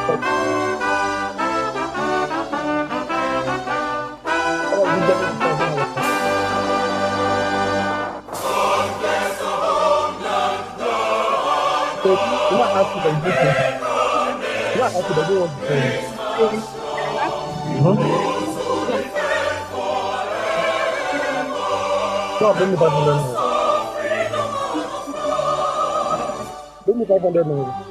No, bring me 500 naira. Bring me 500 naira.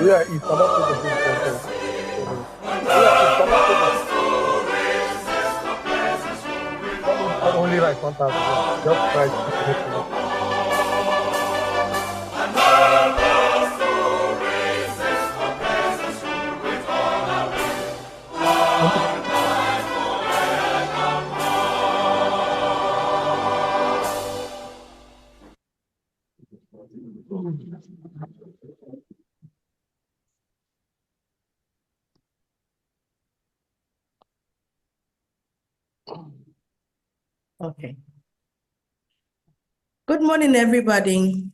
Yeah, it's about to be only like 1,000. Just try to make it. Okay. Good morning, everybody.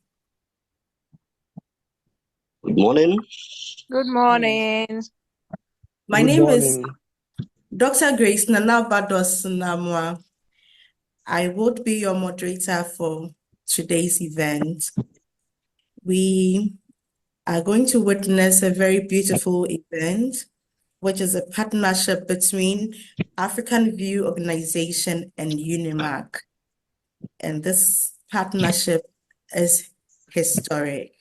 Good morning. Good morning. My name is Dr. Grace Nanaba Dawson-Ahmoah. I would be your moderator for today's event. We are going to witness a very beautiful event, which is a partnership between African View Organization and UniMAC. And this partnership is historic.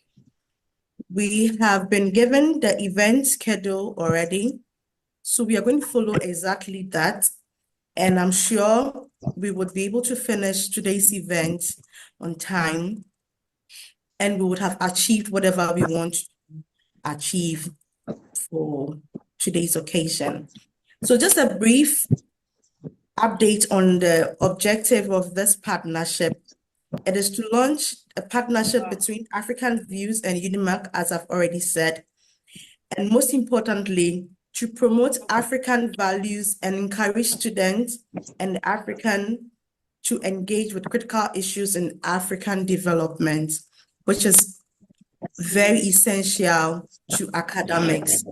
We have been given the event schedule already, so we are going to follow exactly that. And I'm sure we would be able to finish today's event on time, and we would have achieved whatever we want to achieve for today's occasion. So just a brief update on the objective of this partnership. It is to launch a partnership between African Views and UniMAC, as I've already said, and most importantly, to promote African values and encourage students and African to engage with critical issues in African development, which is very essential to academics.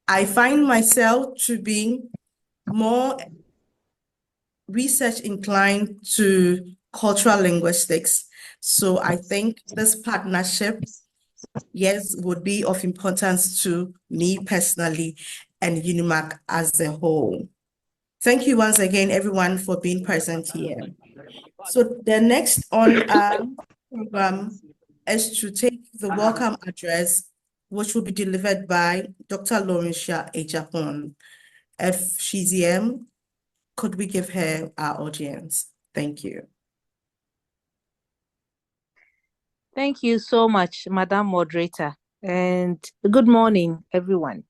I find myself to be more research inclined to cultural linguistics. So I think this partnership, yes, would be of importance to me personally and UniMAC as a whole. Thank you once again, everyone, for being present here. So the next on our program is to take the welcome address, which will be delivered by Dr. Laurentia Ejapon. If she's here, could we give her our audience? Thank you. Thank you so much, Madam Moderator, and good morning, everyone.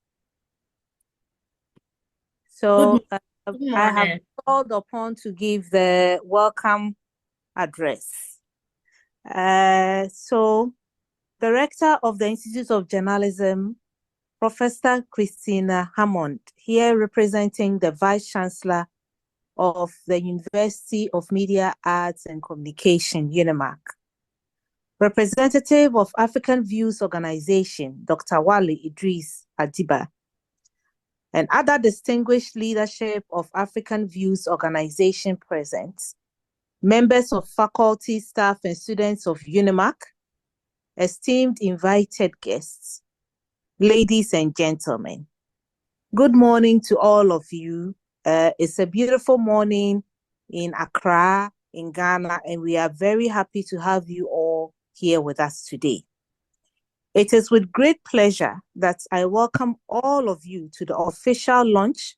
So I have been called upon to give the welcome address. So Director of the Institute of Journalism, Professor Christina Hammond, here representing the Vice Chancellor of the University of Media, Arts and Communication, UniMAC. Representative of African Views Organization, Dr. Wale Idris Adiba, and other distinguished leadership of African Views Organization present, members of faculty, staff, and students of UniMAC, esteemed invited guests, ladies and gentlemen. Good morning to all of you. It's a beautiful morning in Accra, in Ghana, and we are very happy to have you all here with us today. It is with great pleasure that I welcome all of you to the official launch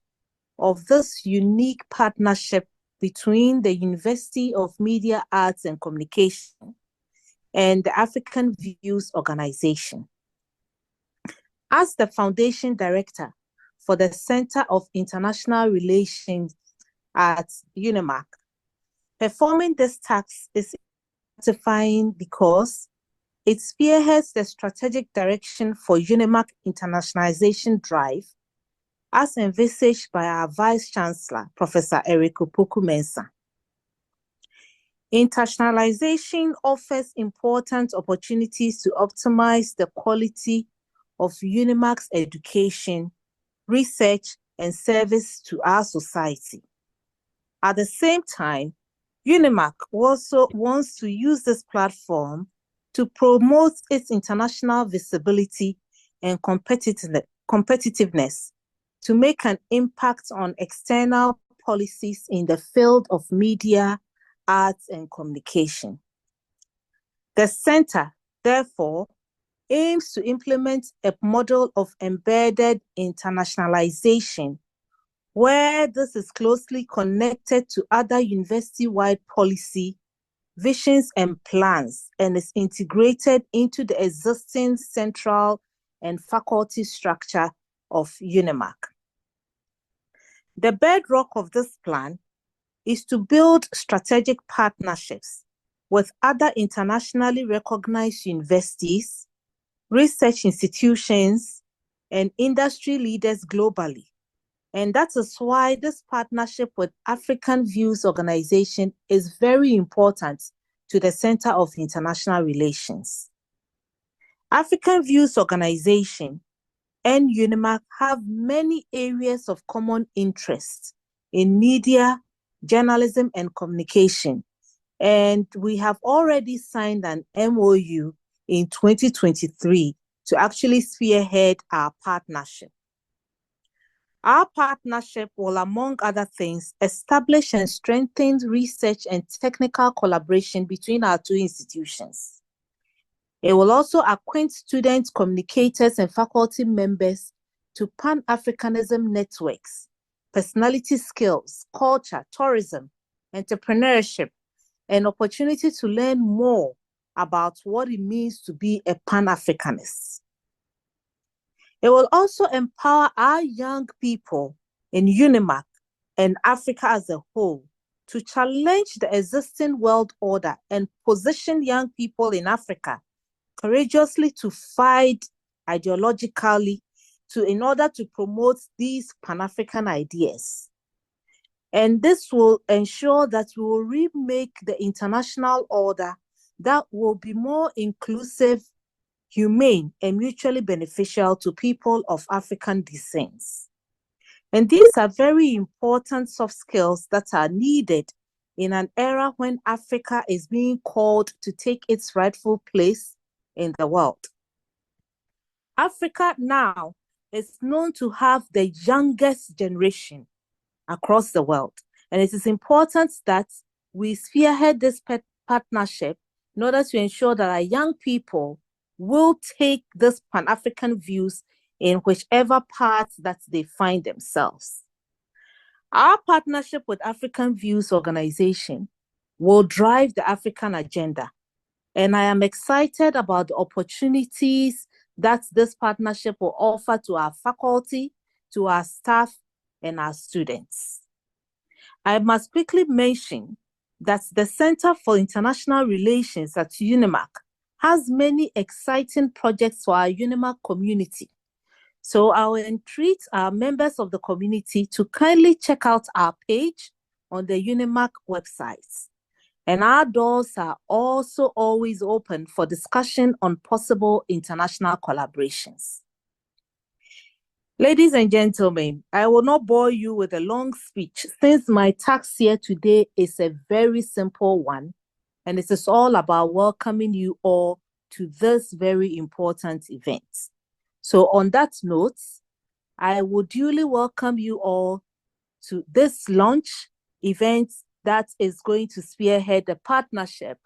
of this unique partnership between the University of Media, Arts and Communication and the African Views Organization. As the Foundation Director for the Center of International Relations at UniMAC, performing this task is gratifying because it spearheads the strategic direction for UniMAC internationalization drive as envisaged by our Vice Chancellor, Professor Eric Opoku-Mensah. Internationalization offers important opportunities to optimize the quality of UniMAC's education, research, and service to our society. At the same time, UniMAC also wants to use this platform to promote its international visibility and competitiveness to make an impact on external policies in the field of media, arts, and communication. The center, therefore, aims to implement a model of embedded internationalization where this is closely connected to other university-wide policy, visions, and plans, and is integrated into the existing central and faculty structure of UniMAC. The bedrock of this plan is to build strategic partnerships with other internationally recognized universities, research institutions, and industry leaders globally. And that is why this partnership with African Views Organization is very important to the Center of International Relations. African Views Organization and UniMAC have many areas of common interest in media, journalism, and communication. And we have already signed an MOU in 2023 to actually spearhead our partnership. Our partnership will, among other things, establish and strengthen research and technical collaboration between our two institutions. It will also acquaint students, communicators, and faculty members to Pan-Africanism networks, personality skills, culture, tourism, entrepreneurship, and opportunity to learn more about what it means to be a Pan-Africanist. It will also empower our young people in UniMAC and Africa as a whole to challenge the existing world order and position young people in Africa courageously to fight ideologically in order to promote these Pan-African ideas. And this will ensure that we will remake the international order that will be more inclusive, humane, and mutually beneficial to people of African descent. And these are very important soft skills that are needed in an era when Africa is being called to take its rightful place in the world. Africa now is known to have the youngest generation across the world. And it is important that we spearhead this partnership in order to ensure that our young people will take this Pan-African views in whichever parts that they find themselves. Our partnership with African Views Organization will drive the African agenda. And I am excited about the opportunities that this partnership will offer to our faculty, to our staff, and our students. I must quickly mention that the Center for International Relations at UniMAC has many exciting projects for our UniMAC community. So I will entreat our members of the community to kindly check out our page on the UniMAC website. And our doors are also always open for discussion on possible international collaborations. Ladies and gentlemen, I will not bore you with a long speech since my task here today is a very simple one, and it is all about welcoming you all to this very important event. So on that note, I would duly welcome you all to this launch event that is going to spearhead the partnership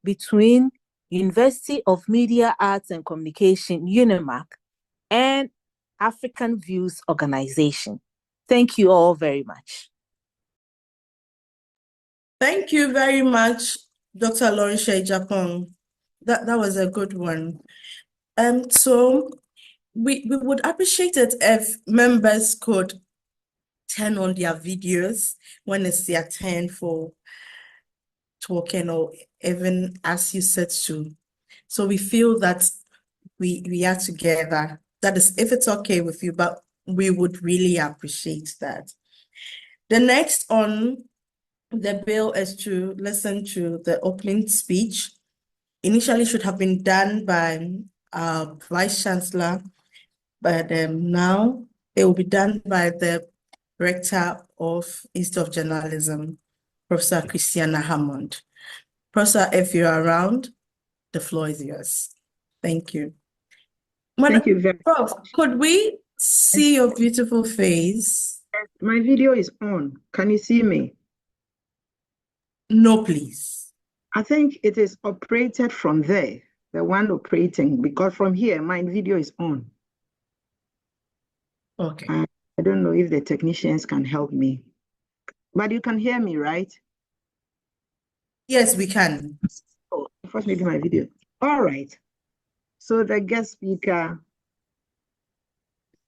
between University of Media, Arts and Communication, UniMAC, and African Views Organization. Thank you all very much. Thank you very much, Dr. Lorisha-Agyemang. That was a good one. So we would appreciate it if members could turn on their videos when it's their turn for talking, or even as you said to. So we feel that we are together. That is, if it's okay with you, but we would really appreciate that. The next on the bill is to listen to the opening speech. Initially should have been done by our Vice Chancellor, but now it will be done by the Rector of Institute of Journalism, Professor Christiana Hammond. Professor, if you're around, the floor is yours. Thank you. Thank you very much. Prof, could we see your beautiful face? My video is on. Can you see me? No, please. I think it is operated from there, the one operating, because from here, my video is on. Okay. I don't know if the technicians can help me, but you can hear me, right? Yes, we can. Oh, first maybe my video. All right. So the guest speaker,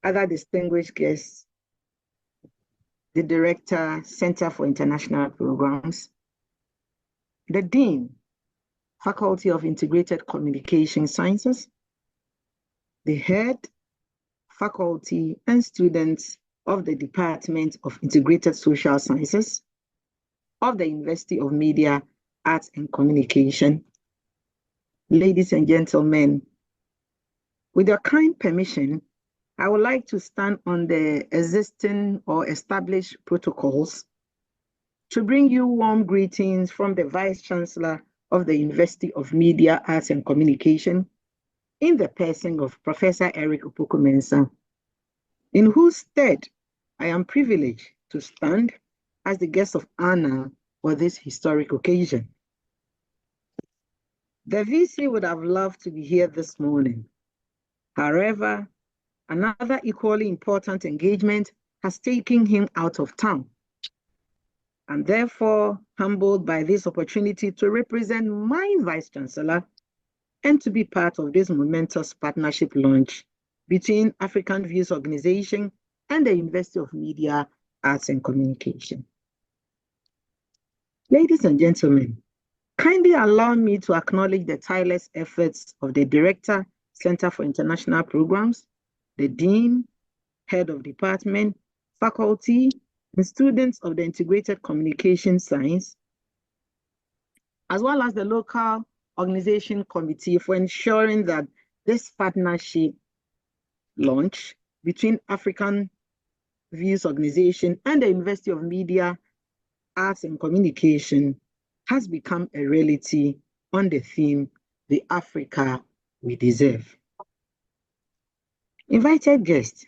other distinguished guests, the Director, Center for International Programs, the Dean, Faculty of Integrated Communication Sciences, the Head, Faculty, and students of the Department of Integrated Social Sciences of the University of Media, Arts and Communication. Ladies and gentlemen, with your kind permission, I would like to stand on the existing or established protocols to bring you warm greetings from the Vice Chancellor of the University of Media, Arts and Communication, in the person of Professor Eric Opoku-Mensah, in whose stead I am privileged to stand as the guest of honor for this historic occasion. The VC would have loved to be here this morning. However, another equally important engagement has taken him out of town. I'm therefore humbled by this opportunity to represent my Vice Chancellor and to be part of this momentous partnership launch between African Views Organization and the University of Media, Arts and Communication. Ladies and gentlemen, kindly allow me to acknowledge the tireless efforts of the Director, Center for International Programs, the Dean, Head of Department, Faculty, and students of the Integrated Communication Science, as well as the local organization committee for ensuring that this partnership launch between African Views Organization and the University of Media, Arts and Communication has become a reality on the theme, The Africa We Deserve. Invited guests,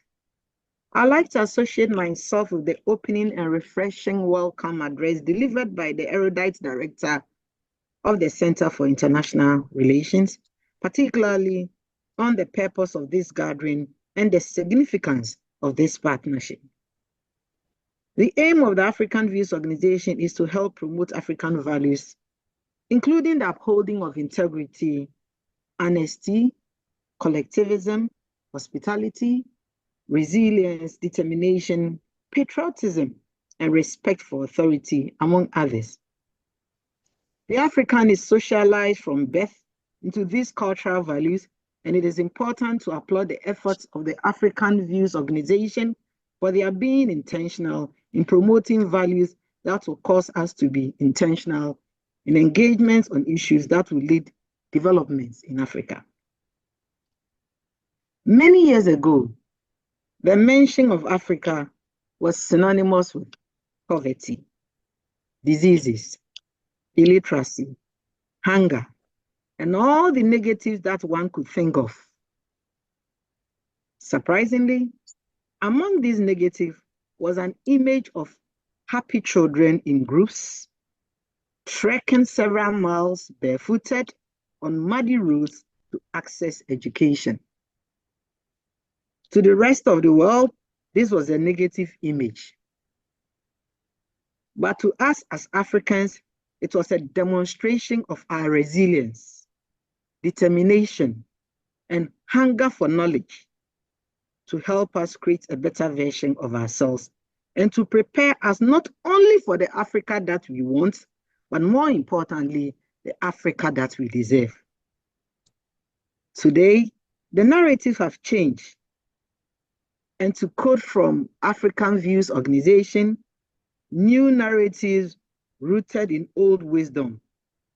I'd like to associate myself with the opening and refreshing welcome address delivered by the erudite Director of the Center for International Relations, particularly on the purpose of this gathering and the significance of this partnership. The aim of the African Views Organization is to help promote African values, including the upholding of integrity, honesty, collectivism, hospitality, resilience, determination, patriotism, and respect for authority, among others. The African is socialized from birth into these cultural values, and it is important to applaud the efforts of the African Views Organization for their being intentional in promoting values that will cause us to be intentional in engagements on issues that will lead developments in Africa. Many years ago, the mention of Africa was synonymous with poverty, diseases, illiteracy, hunger, and all the negatives that one could think of. Surprisingly, among these negatives was an image of happy children in groups, trekking several miles barefooted on muddy roads to access education. To the rest of the world, this was a negative image. But to us as Africans, it was a demonstration of our resilience, determination, and hunger for knowledge to help us create a better version of ourselves and to prepare us not only for the Africa that we want, but more importantly, the Africa that we deserve. Today, the narratives have changed. And to quote from African Views Organization, new narratives rooted in old wisdom,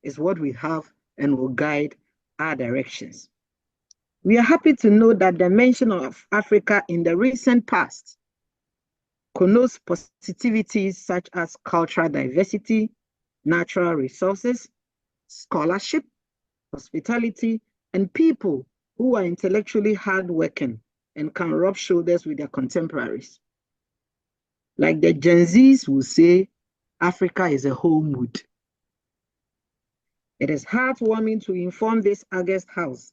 is what we have and will guide our directions. We are happy to know that the mention of Africa in the recent past connotes positivities such as cultural diversity, natural resources, scholarship, hospitality, and people who are intellectually hardworking and can rub shoulders with their contemporaries. Like the Gen Zs will say, Africa is a homewood. It is heartwarming to inform this August House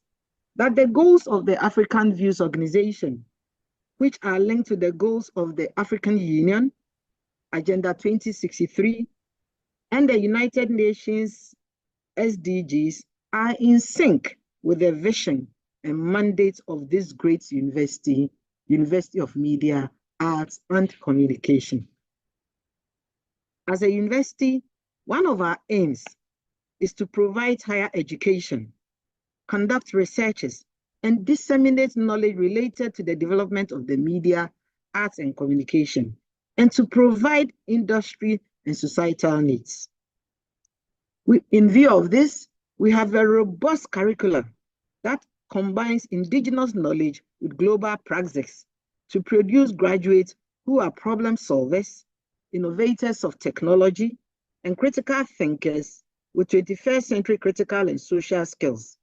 that the goals of the African Views Organization, which are linked to the goals of the African Union, Agenda 2063, and the United Nations SDGs, are in sync with the vision and mandate of this great university, University of Media, Arts, and Communication. As a university, one of our aims is to provide higher education, conduct researches, and disseminate knowledge related to the development of the media, arts, and communication, and to provide industry and societal needs. In view of this, we have a robust curriculum that combines indigenous knowledge with global praxis to produce graduates who are problem solvers, innovators of technology, and critical thinkers with 21st century critical and social skills.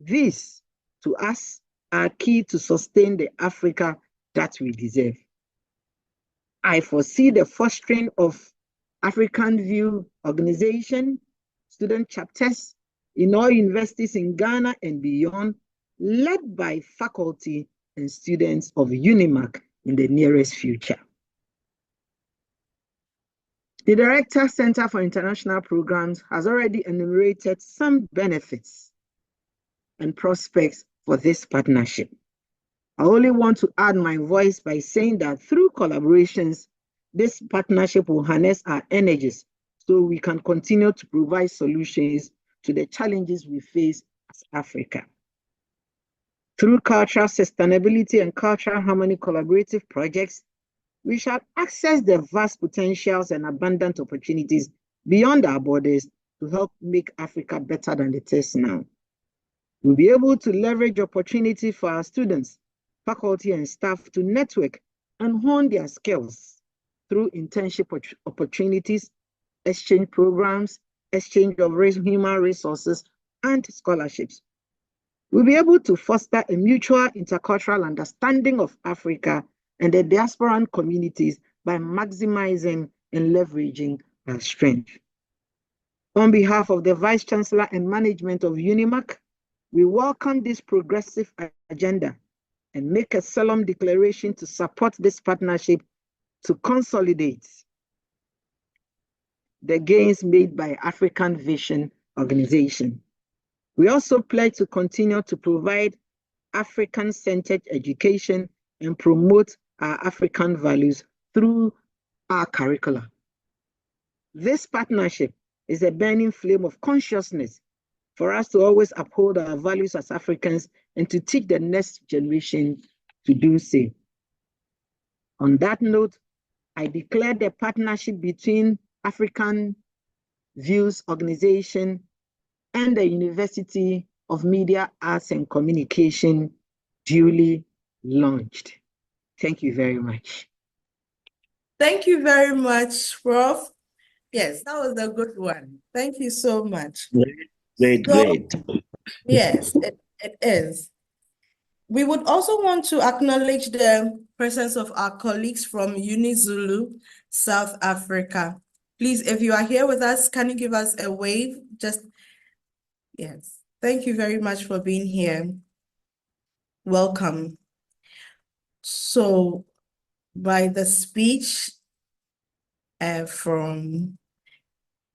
These, to us, are key to sustain the Africa that we deserve. I foresee the fostering of African View Organization, student chapters in all universities in Ghana and beyond, led by faculty and students of UniMAC in the nearest future. The Director, Center for International Programs, has already enumerated some benefits and prospects for this partnership. I only want to add my voice by saying that through collaborations, this partnership will harness our energies so we can continue to provide solutions to the challenges we face as Africa. Through cultural sustainability and cultural harmony collaborative projects, we shall access the vast potentials and abundant opportunities beyond our borders to help make Africa better than it is now. We'll be able to leverage opportunity for our students, faculty, and staff to network and hone their skills through internship opportunities, exchange programs, exchange of human resources, and scholarships. We'll be able to foster a mutual intercultural understanding of Africa and the diasporan communities by maximizing and leveraging our strength. On behalf of the Vice Chancellor and management of UniMAC, we welcome this progressive agenda and make a solemn declaration to support this partnership to consolidate the gains made by African Vision Organization. We also pledge to continue to provide African-centered education and promote our African values through our curricula. This partnership is a burning flame of consciousness for us to always uphold our values as Africans and to teach the next generation to do so. On that note, I declare the partnership between African Views Organization and the University of Media, Arts and Communication duly launched. Thank you very much. Thank you very much, Prof. Yes, that was a good one. Thank you so much. Great. Yes, it is. We would also want to acknowledge the presence of our colleagues from UniZulu, South Africa. Please, if you are here with us, can you give us a wave? Yes. Thank you very much for being here. Welcome. So, by the speech from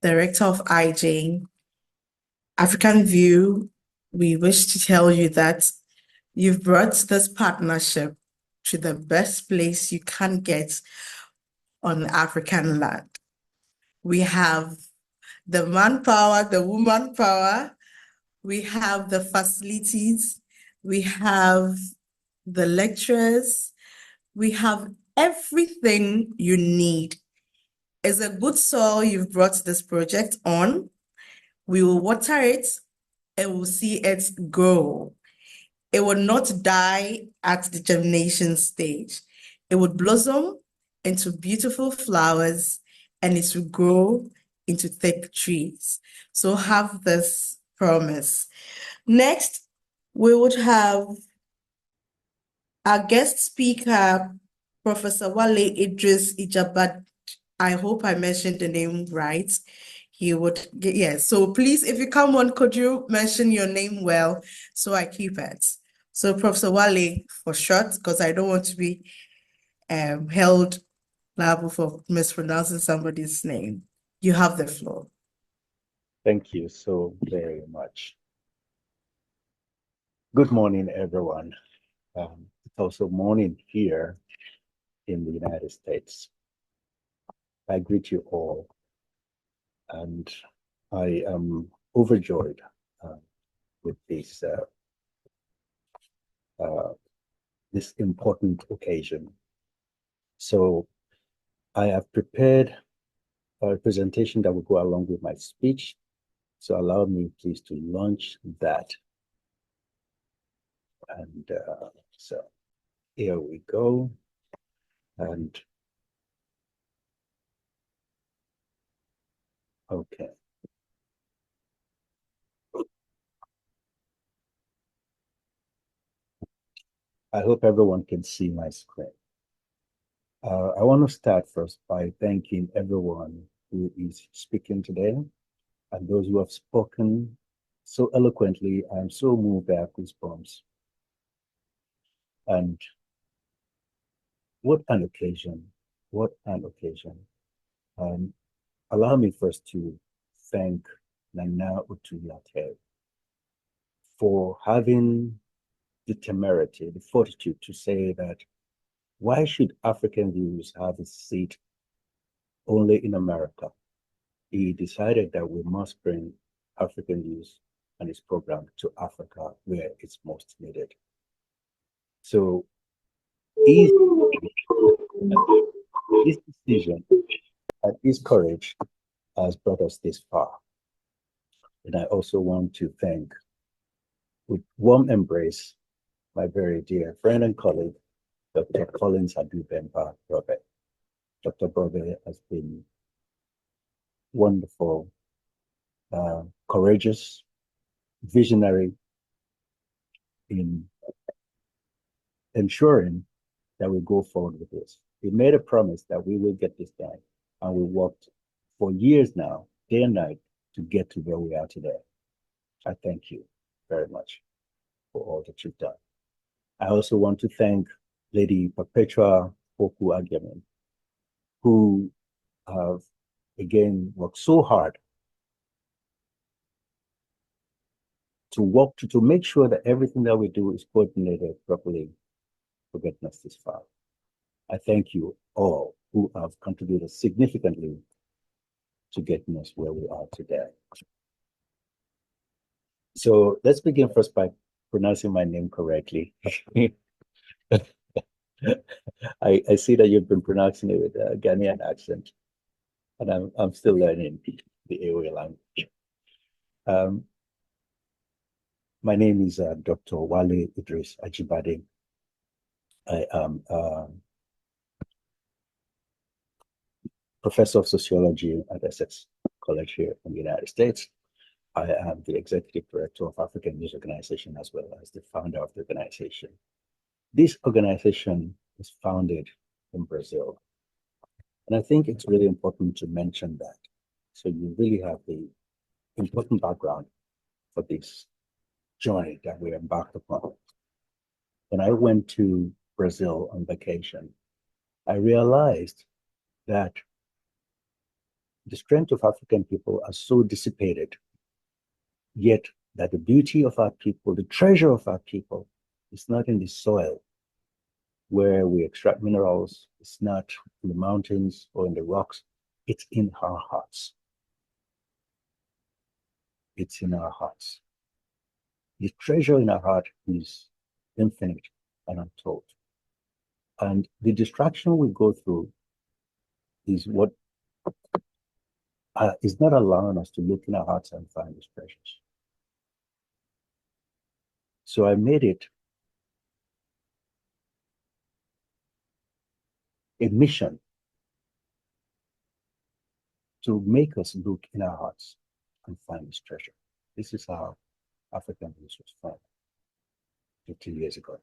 Director of IJ, African View, we wish to tell you that you've brought this partnership to the best place you can get on African land. We have the manpower, the woman power, we have the facilities, we have the lecturers, we have everything you need It's a good soil you've brought this project on. We will water it and we'll see it grow. It will not die at the germination stage. It would blossom into beautiful flowers and it will grow into thick trees. So have this promise. Next, we would have our guest speaker, Professor Wale Idris Ijabat. I hope I mentioned the name right. He would, yes. So please, if you come on, could you mention your name well so I keep it? So Professor Wale for short, because I don't want to be held liable for mispronouncing somebody's name. You have the floor. Thank you so very much. Good morning, everyone. It's also morning here in the United States. I greet you all, and I am overjoyed with this this important occasion. So I have prepared a presentation that will go along with my speech. So allow me please to launch that. And so here we go. And okay. I hope everyone can see my screen. I want to start first by thanking everyone who is speaking today and those who have spoken so eloquently. I'm so moved by our goosebumps. And what an occasion, what an occasion. Allow me first to thank Nana Utuyate for having the temerity, the fortitude to say that why should African views have a seat only in America? He decided that we must bring African views and its program to Africa where it's most needed. So his decision and his courage has brought us this far. And I also want to thank with warm embrace my very dear friend and colleague, Dr. Collins Adu-Bemba Brobe. Dr. Brobe has been wonderful, courageous, visionary in ensuring that we go forward with this. We made a promise that we will get this done, and we worked for years now, day and night, to get to where we are today. I thank you very much for all that you've done. I also want to thank Lady Perpetua Opoku-Agyemang, who have again worked so hard to make sure that everything that we do is coordinated properly for getting us this far. I thank you all who have contributed significantly to getting us where we are today. So let's begin first by pronouncing my name correctly. I see that you've been pronouncing it with a Ghanaian accent, and I'm still learning the Ewe language. My name is Dr. Wale Idris Ajibade. I am professor of sociology at Essex College here in the United States. I am the executive director of African News Organization, as well as the founder of the organization. This organization was founded in Brazil. And I think it's really important to mention that. So you really have the important background for this journey that we embarked upon. When I went to Brazil on vacation, I realized that the strength of African people are so dissipated, yet that the beauty of our people, the treasure of our people, is not in the soil where we extract minerals. It's not in the mountains or in the rocks. It's in our hearts. It's in our hearts. The treasure in our heart is infinite and untold. And the distraction we go through is what is not allowing us to look in our hearts and find these treasures. So I made it a mission to make us look in our hearts and find this treasure. This is how African Views was formed 50 years ago.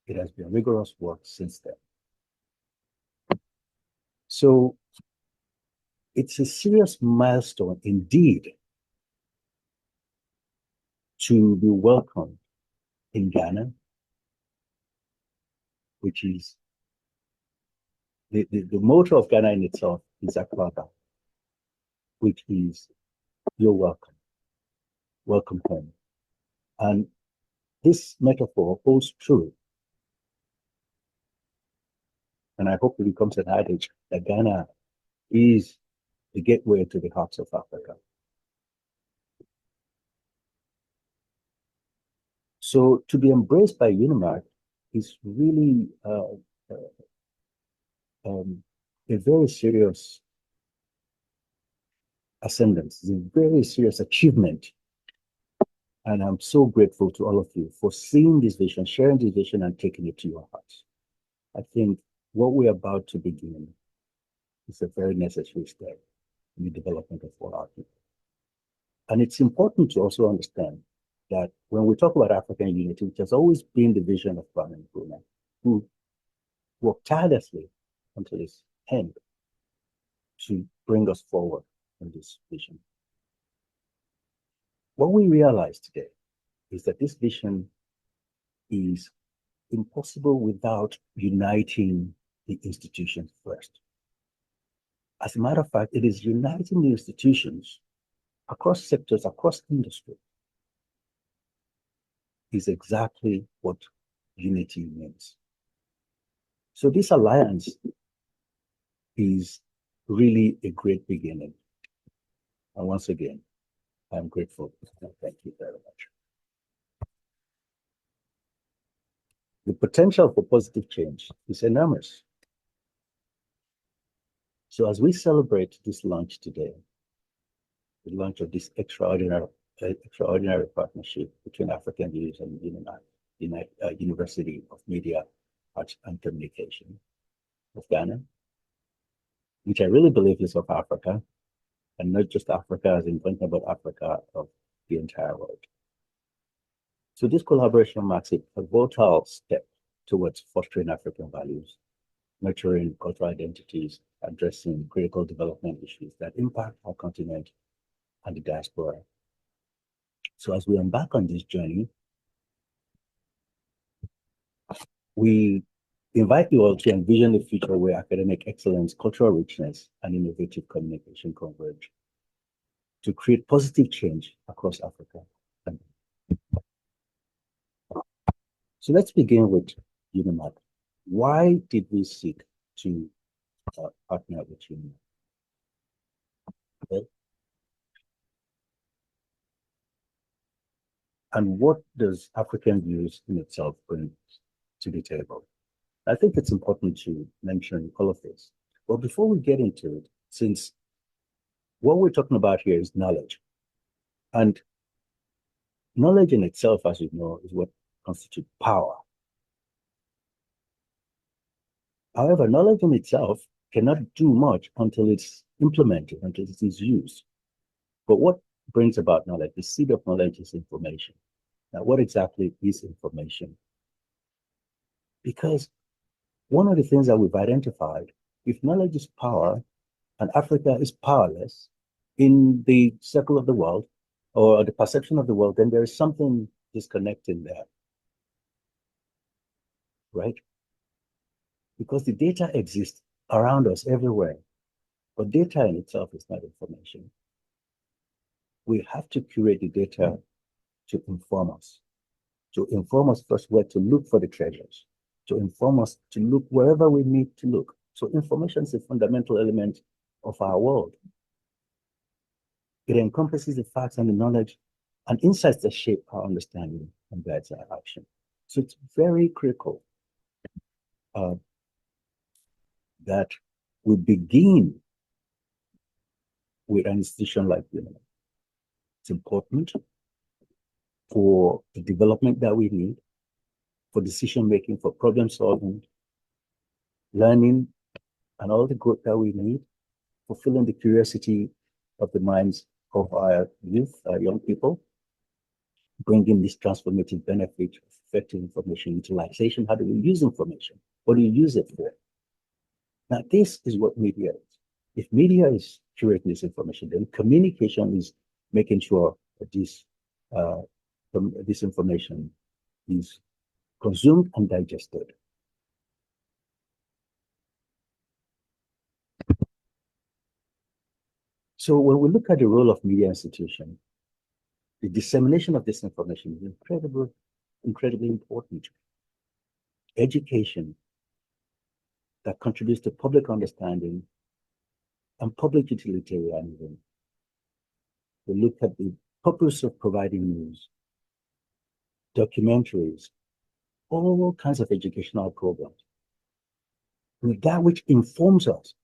It has been rigorous work since then. So it's a serious milestone indeed to be welcomed in Ghana, which is the motto of Ghana in itself is Akwaba, which is you're welcome, welcome home. And this metaphor holds true. And I hope it becomes an adage that Ghana is the gateway to the hearts of Africa. So to be embraced by UniMAC is really a very serious ascendance, it's a very serious achievement. And I'm so grateful to all of you for seeing this vision, sharing this vision, and taking it to your hearts. I think what we're about to begin is a very necessary step in the development of all our people. And it's important to also understand that when we talk about African unity, which has always been the vision of Kwame Nkrumah, who worked tirelessly until his end to bring us forward in this vision. What we realize today is that this vision is impossible without uniting the institutions first. As a matter of fact, it is uniting the institutions across sectors, across industry, is exactly what unity means. So this alliance is really a great beginning. And once again, I'm grateful. Thank you very much. The potential for positive change is enormous. So as we celebrate this launch today, the launch of this extraordinary partnership between African Views and UniMAC, University of Media, Arts and Communication of Ghana, which I really believe is of Africa, and not just Africa as in thinking about Africa, of the entire world. So this collaboration marks a pivotal step towards fostering African values, nurturing cultural identities, addressing critical development issues that impact our continent and the diaspora. So as we embark on this journey, we invite you all to envision a future where academic excellence, cultural richness, and innovative communication converge to create positive change across Africa. So let's begin with UniMAC. Why did we seek to partner with UniMAC? Well, and what does African Views in itself bring to the table? I think it's important to mention all of this. But before we get into it, since what we're talking about here is knowledge, and knowledge in itself, as you know, is what constitutes power. However, knowledge in itself cannot do much until it's implemented, until it is used. But what brings about knowledge? The seed of knowledge is information. Now, what exactly is information? Because one of the things that we've identified, if knowledge is power and Africa is powerless in the circle of the world or the perception of the world, then there is something disconnecting there, right? Because the data exists around us everywhere, but data in itself is not information. We have to curate the data to inform us first where to look for the treasures, to inform us to look wherever we need to look. So information is a fundamental element of our world. It encompasses the facts and the knowledge and insights that shape our understanding and guides our action. So it's very critical that we begin with an institution like UniMAC. It's important for the development that we need, for decision making, for problem solving, learning, and all the growth that we need, fulfilling the curiosity of the minds of our youth, our young people, bringing this transformative benefit of effective information utilization. How do we use information? What do you use it for? Now, this is what media is. If media is curating this information, then communication is making sure that this information is consumed and digested. So when we look at the role of media institution, the dissemination of this information is incredibly important. Education that contributes to public understanding and public utilitarianism. We look at the purpose of providing news, documentaries, all kinds of educational programs, with that which informs us.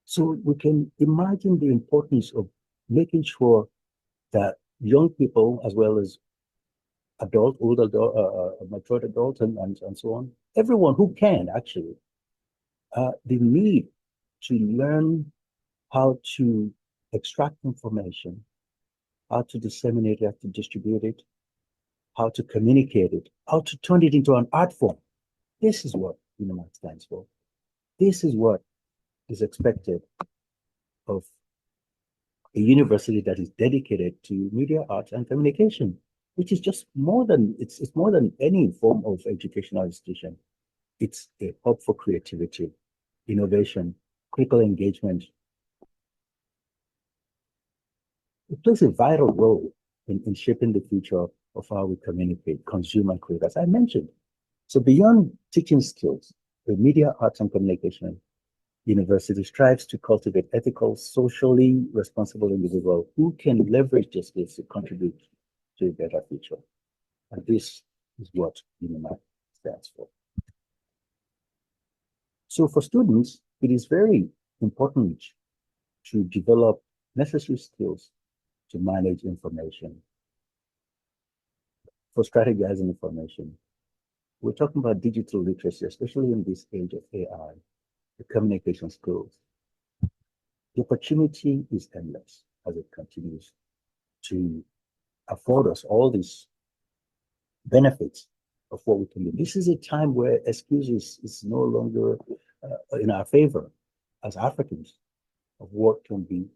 So we can imagine the importance of making sure that young people, as well as adult, old adult, mature adults, and so on, everyone who can actually, the need to learn how to extract information, how to disseminate it, how to distribute it, how to communicate it, how to turn it into an art form. This is what UniMAC stands for. This is what is expected of a university that is dedicated to media, arts, and communication, which is just more than, it's more than any form of educational institution. It's a hub for creativity, innovation, critical engagement. It plays a vital role in shaping the future of how we communicate, consume, and create, as I mentioned. So beyond teaching skills, the media, arts, and communication university strives to cultivate ethical, socially responsible individuals who can leverage their skills to contribute to a better future. And this is what UniMAC stands for. So for students, it is very important to develop necessary skills to manage information, for strategizing information. We're talking about digital literacy, especially in this age of AI, the communication skills. The opportunity is endless as it continues to afford us all these benefits of what we can do. This is a time where excuses is no longer in our favor as Africans of what can be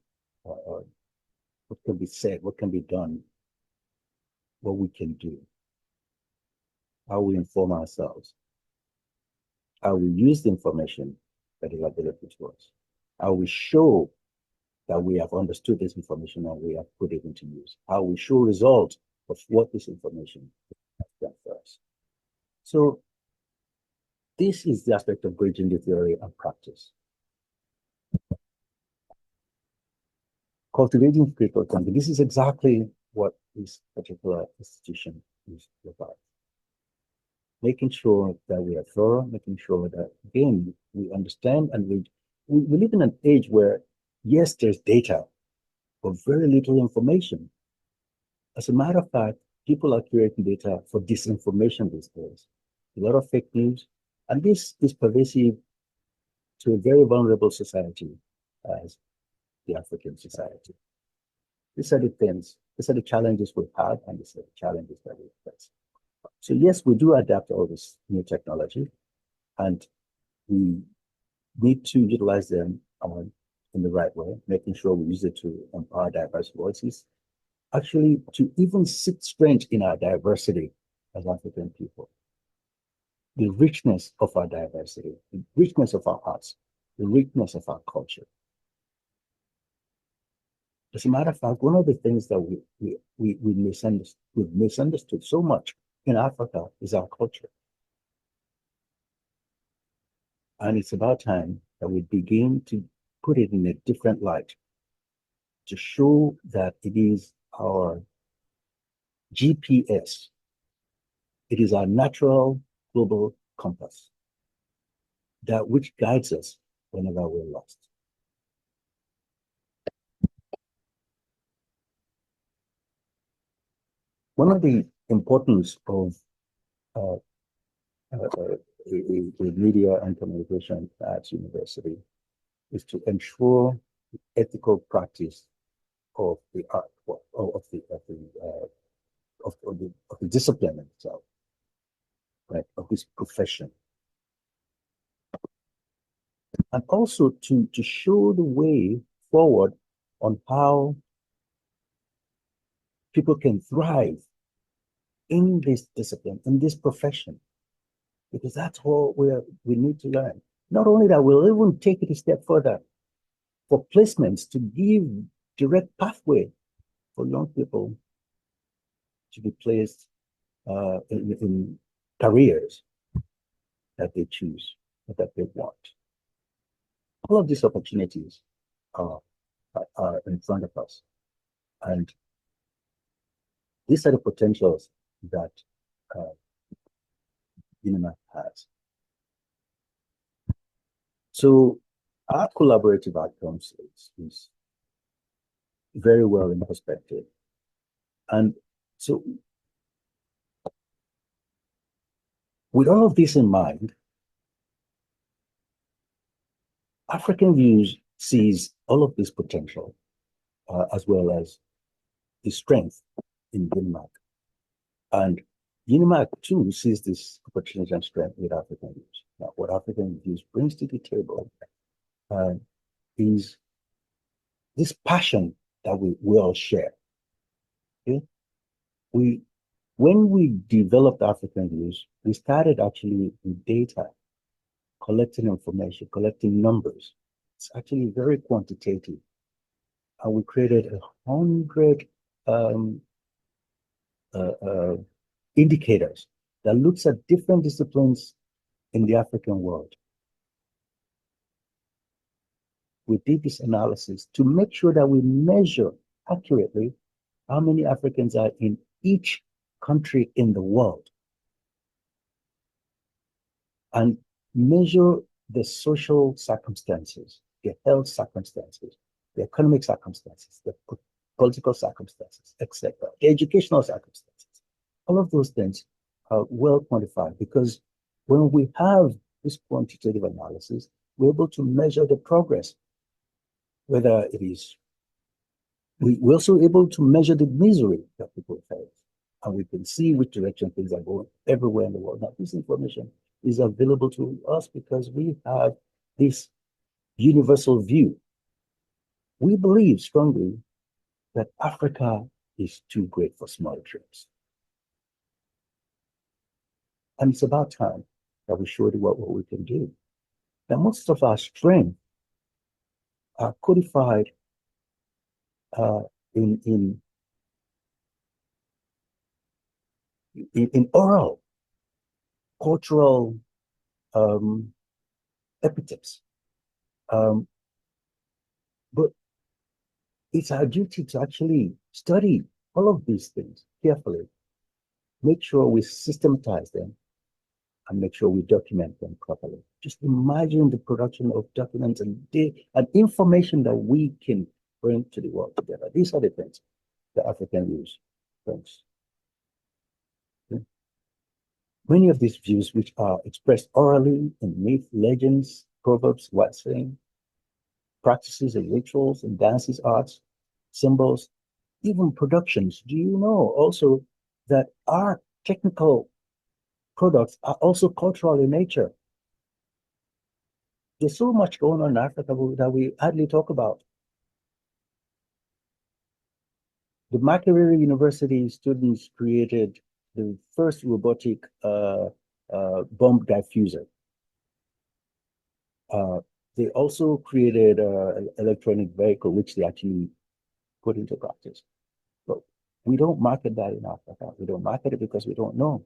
said, what can be done, what we can do, how we inform ourselves, how we use the information that is available to us, how we show that we have understood this information and we have put it into use, how we show results of what this information has done for us. So this is the aspect of bridging the theory and practice. Cultivating critical thinking. This is exactly what this particular institution is about. Making sure that we are thorough, making sure that, again, we understand, and we live in an age where, yes, there's data, but very little information. As a matter of fact, people are creating data for disinformation these days. A lot of fake news, and this is pervasive to a very vulnerable society as the African society. These are the things, these are the challenges we have, and these are the challenges that we face. So yes, we do adapt all this new technology, and we need to utilize them in the right way, making sure we use it to empower diverse voices, actually to even seek strength in our diversity as African people. The richness of our diversity, the richness of our arts, the richness of our culture. As a matter of fact, one of the things that we misunderstood so much in Africa is our culture. And it's about time that we begin to put it in a different light, to show that it is our GPS. It is our natural global compass, that which guides us whenever we're lost. one of the importance of a media and communication at university is to ensure the ethical practice of the art, of the discipline itself, right, of this profession. And also to show the way forward on how people can thrive in this discipline, in this profession, because that's what we need to learn. Not only that, we'll even take it a step further for placements to give direct pathway for young people to be placed in careers that they choose, that they want. All of these opportunities are in front of us. And these are the potentials that UniMAC has. So our collaborative outcomes is very well in perspective. And so with all of this in mind, African Views sees all of this potential as well as the strength in UniMAC. And UniMAC too sees this opportunity and strength with African Views. Now, what African Views brings to the table is this passion that we all share. Okay? When we developed African Views, we started actually with data, collecting information, collecting numbers. It's actually very quantitative. And we created 100 indicators that looks at different disciplines in the African world. We did this analysis to make sure that we measure accurately how many Africans are in each country in the world, and measure the social circumstances, the health circumstances, the economic circumstances, the political circumstances, etc., the educational circumstances. All of those things are well quantified, because when we have this quantitative analysis, we're able to measure the progress, whether it is, we're also able to measure the misery that people face, and we can see which direction things are going everywhere in the world. Now, this information is available to us because we have this universal view. We believe strongly that Africa is too great for small trips. And it's about time that we show the world what we can do. Now, most of our strengths are codified in oral, cultural epithets. But it's our duty to actually study all of these things carefully, make sure we systematize them, and make sure we document them properly. Just imagine the production of documents and information that we can bring to the world together. These are the things that African Views brings. Okay. Many of these views, which are expressed orally in myth, legends, proverbs, word saying, practices and rituals and dances, arts, symbols, even productions. Do you know also that our technical products are also cultural in nature? There's so much going on in Africa that we hardly talk about. The Makerere University students created the first robotic bomb diffuser. They also created an electronic vehicle, which they actually put into practice. But we don't market that in Africa. We don't market it because we don't know.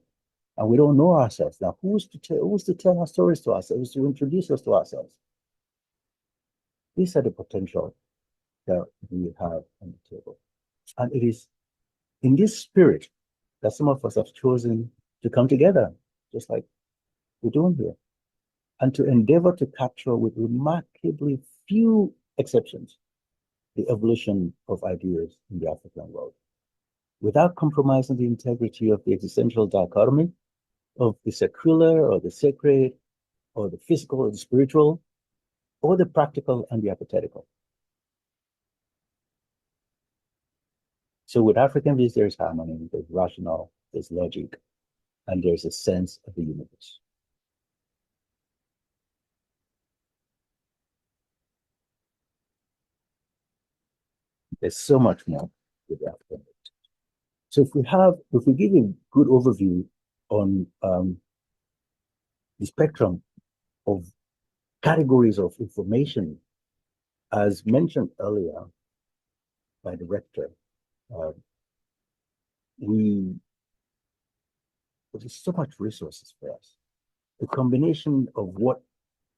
And we don't know ourselves. Now, who's to tell our stories to ourselves, to introduce us to ourselves? These are the potential that we have on the table. And it is in this spirit that some of us have chosen to come together, just like we're doing here, and to endeavor to capture, with remarkably few exceptions, the evolution of ideas in the African world. without compromising the integrity of the existential dichotomy of the secular or the sacred or the physical or the spiritual or the practical and the hypothetical. So with African views, there's harmony, there's rational, there's logic, and there's a sense of the universe. There's so much more with the African views. So if we give a good overview on the spectrum of categories of information, as mentioned earlier by the rector, there's so much resources for us. A combination of what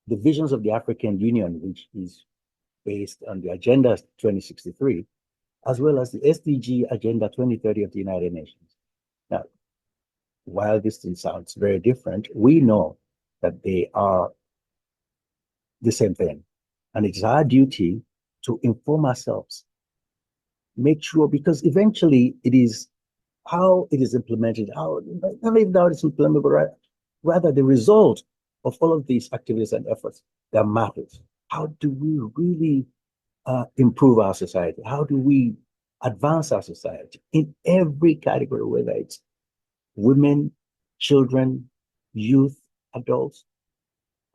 the visions of the African Union, which is based on the Agenda 2063, as well as the SDG Agenda 2030 of the United Nations. Now, while this thing sounds very different, we know that they are the same thing. And it's our duty to inform ourselves, make sure, because eventually it is how it is implemented, not even how it's implemented, but rather the result of all of these activities and efforts that matters. How do we really improve our society? How do we advance our society in every category, whether it's women, children, youth, adults,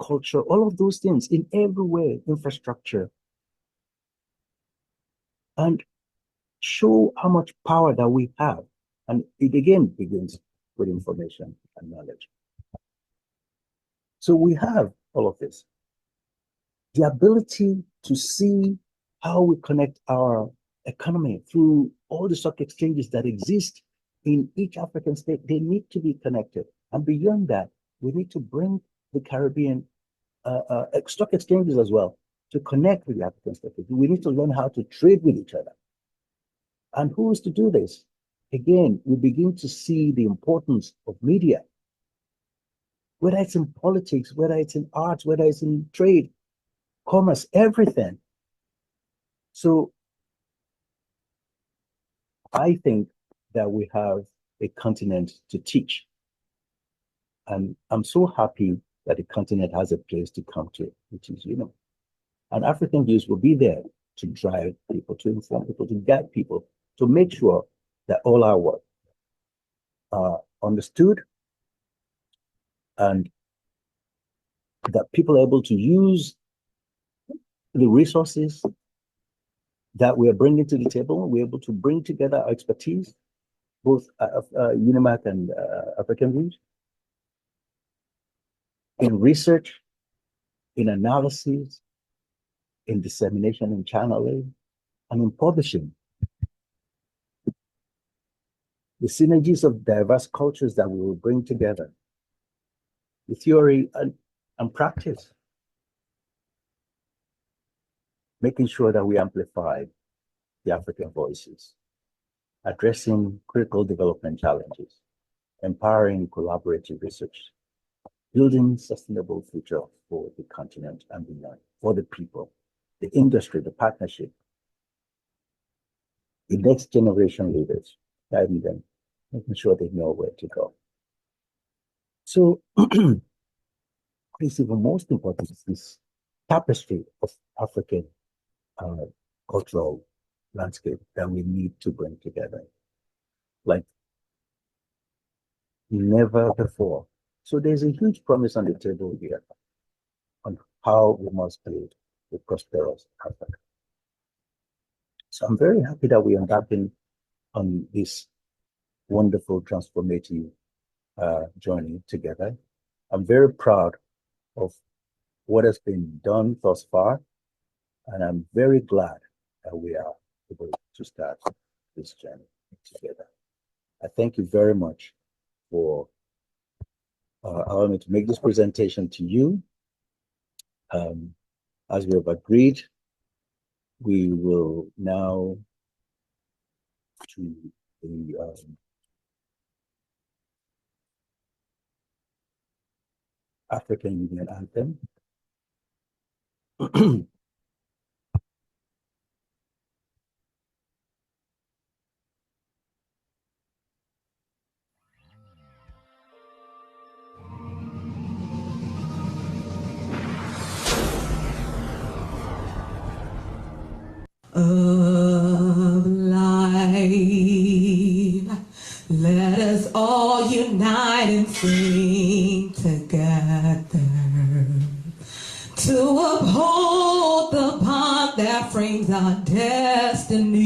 culture, all of those things in every way, infrastructure, and show how much power that we have. And it again begins with information and knowledge. So we have all of this. The ability to see how we connect our economy through all the stock exchanges that exist in each African state, they need to be connected. And beyond that, we need to bring the Caribbean stock exchanges as well to connect with the African state. We need to learn how to trade with each other. And who is to do this? Again, we begin to see the importance of media, whether it's in politics, whether it's in arts, whether it's in trade, commerce, everything. So I think that we have a continent to teach. And I'm so happy that the continent has a place to come to, which is, and African Views will be there to drive people, to inform people, to guide people, to make sure that all our work are understood and that people are able to use the resources that we are bringing to the table. We're able to bring together our expertise, both UniMAC and African Views, in research, in analysis, in dissemination and channeling, and in publishing. The synergies of diverse cultures that we will bring together, the theory and practice, making sure that we amplify the African voices, addressing critical development challenges, empowering collaborative research, building sustainable future for the continent and beyond, for the people, the industry, the partnership, the next generation leaders, guiding them, making sure they know where to go. So what is even most important is this tapestry of African cultural landscape that we need to bring together like never before. So there's a huge promise on the table here on how we must build a prosperous Africa. So I'm very happy that we are embarking on this wonderful transformative journey together. I'm very proud of what has been done thus far, and I'm very glad that we are able to start this journey together. I thank you very much for allowing me to make this presentation to you. As we have agreed, we will now to the African Union anthem. of life. Let us all unite and sing together to uphold the bond that frames our destiny.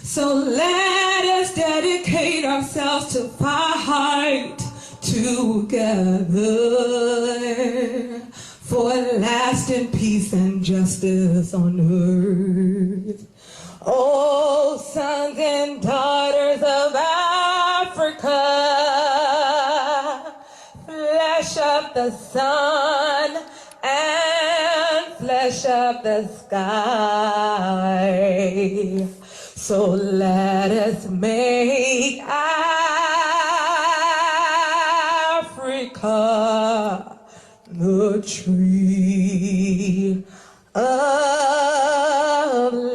So let us dedicate ourselves to fight together for lasting peace and justice on earth. Oh, sons and daughters of Africa, flesh up the sun and flesh up the sky. So let us make Africa the tree of life.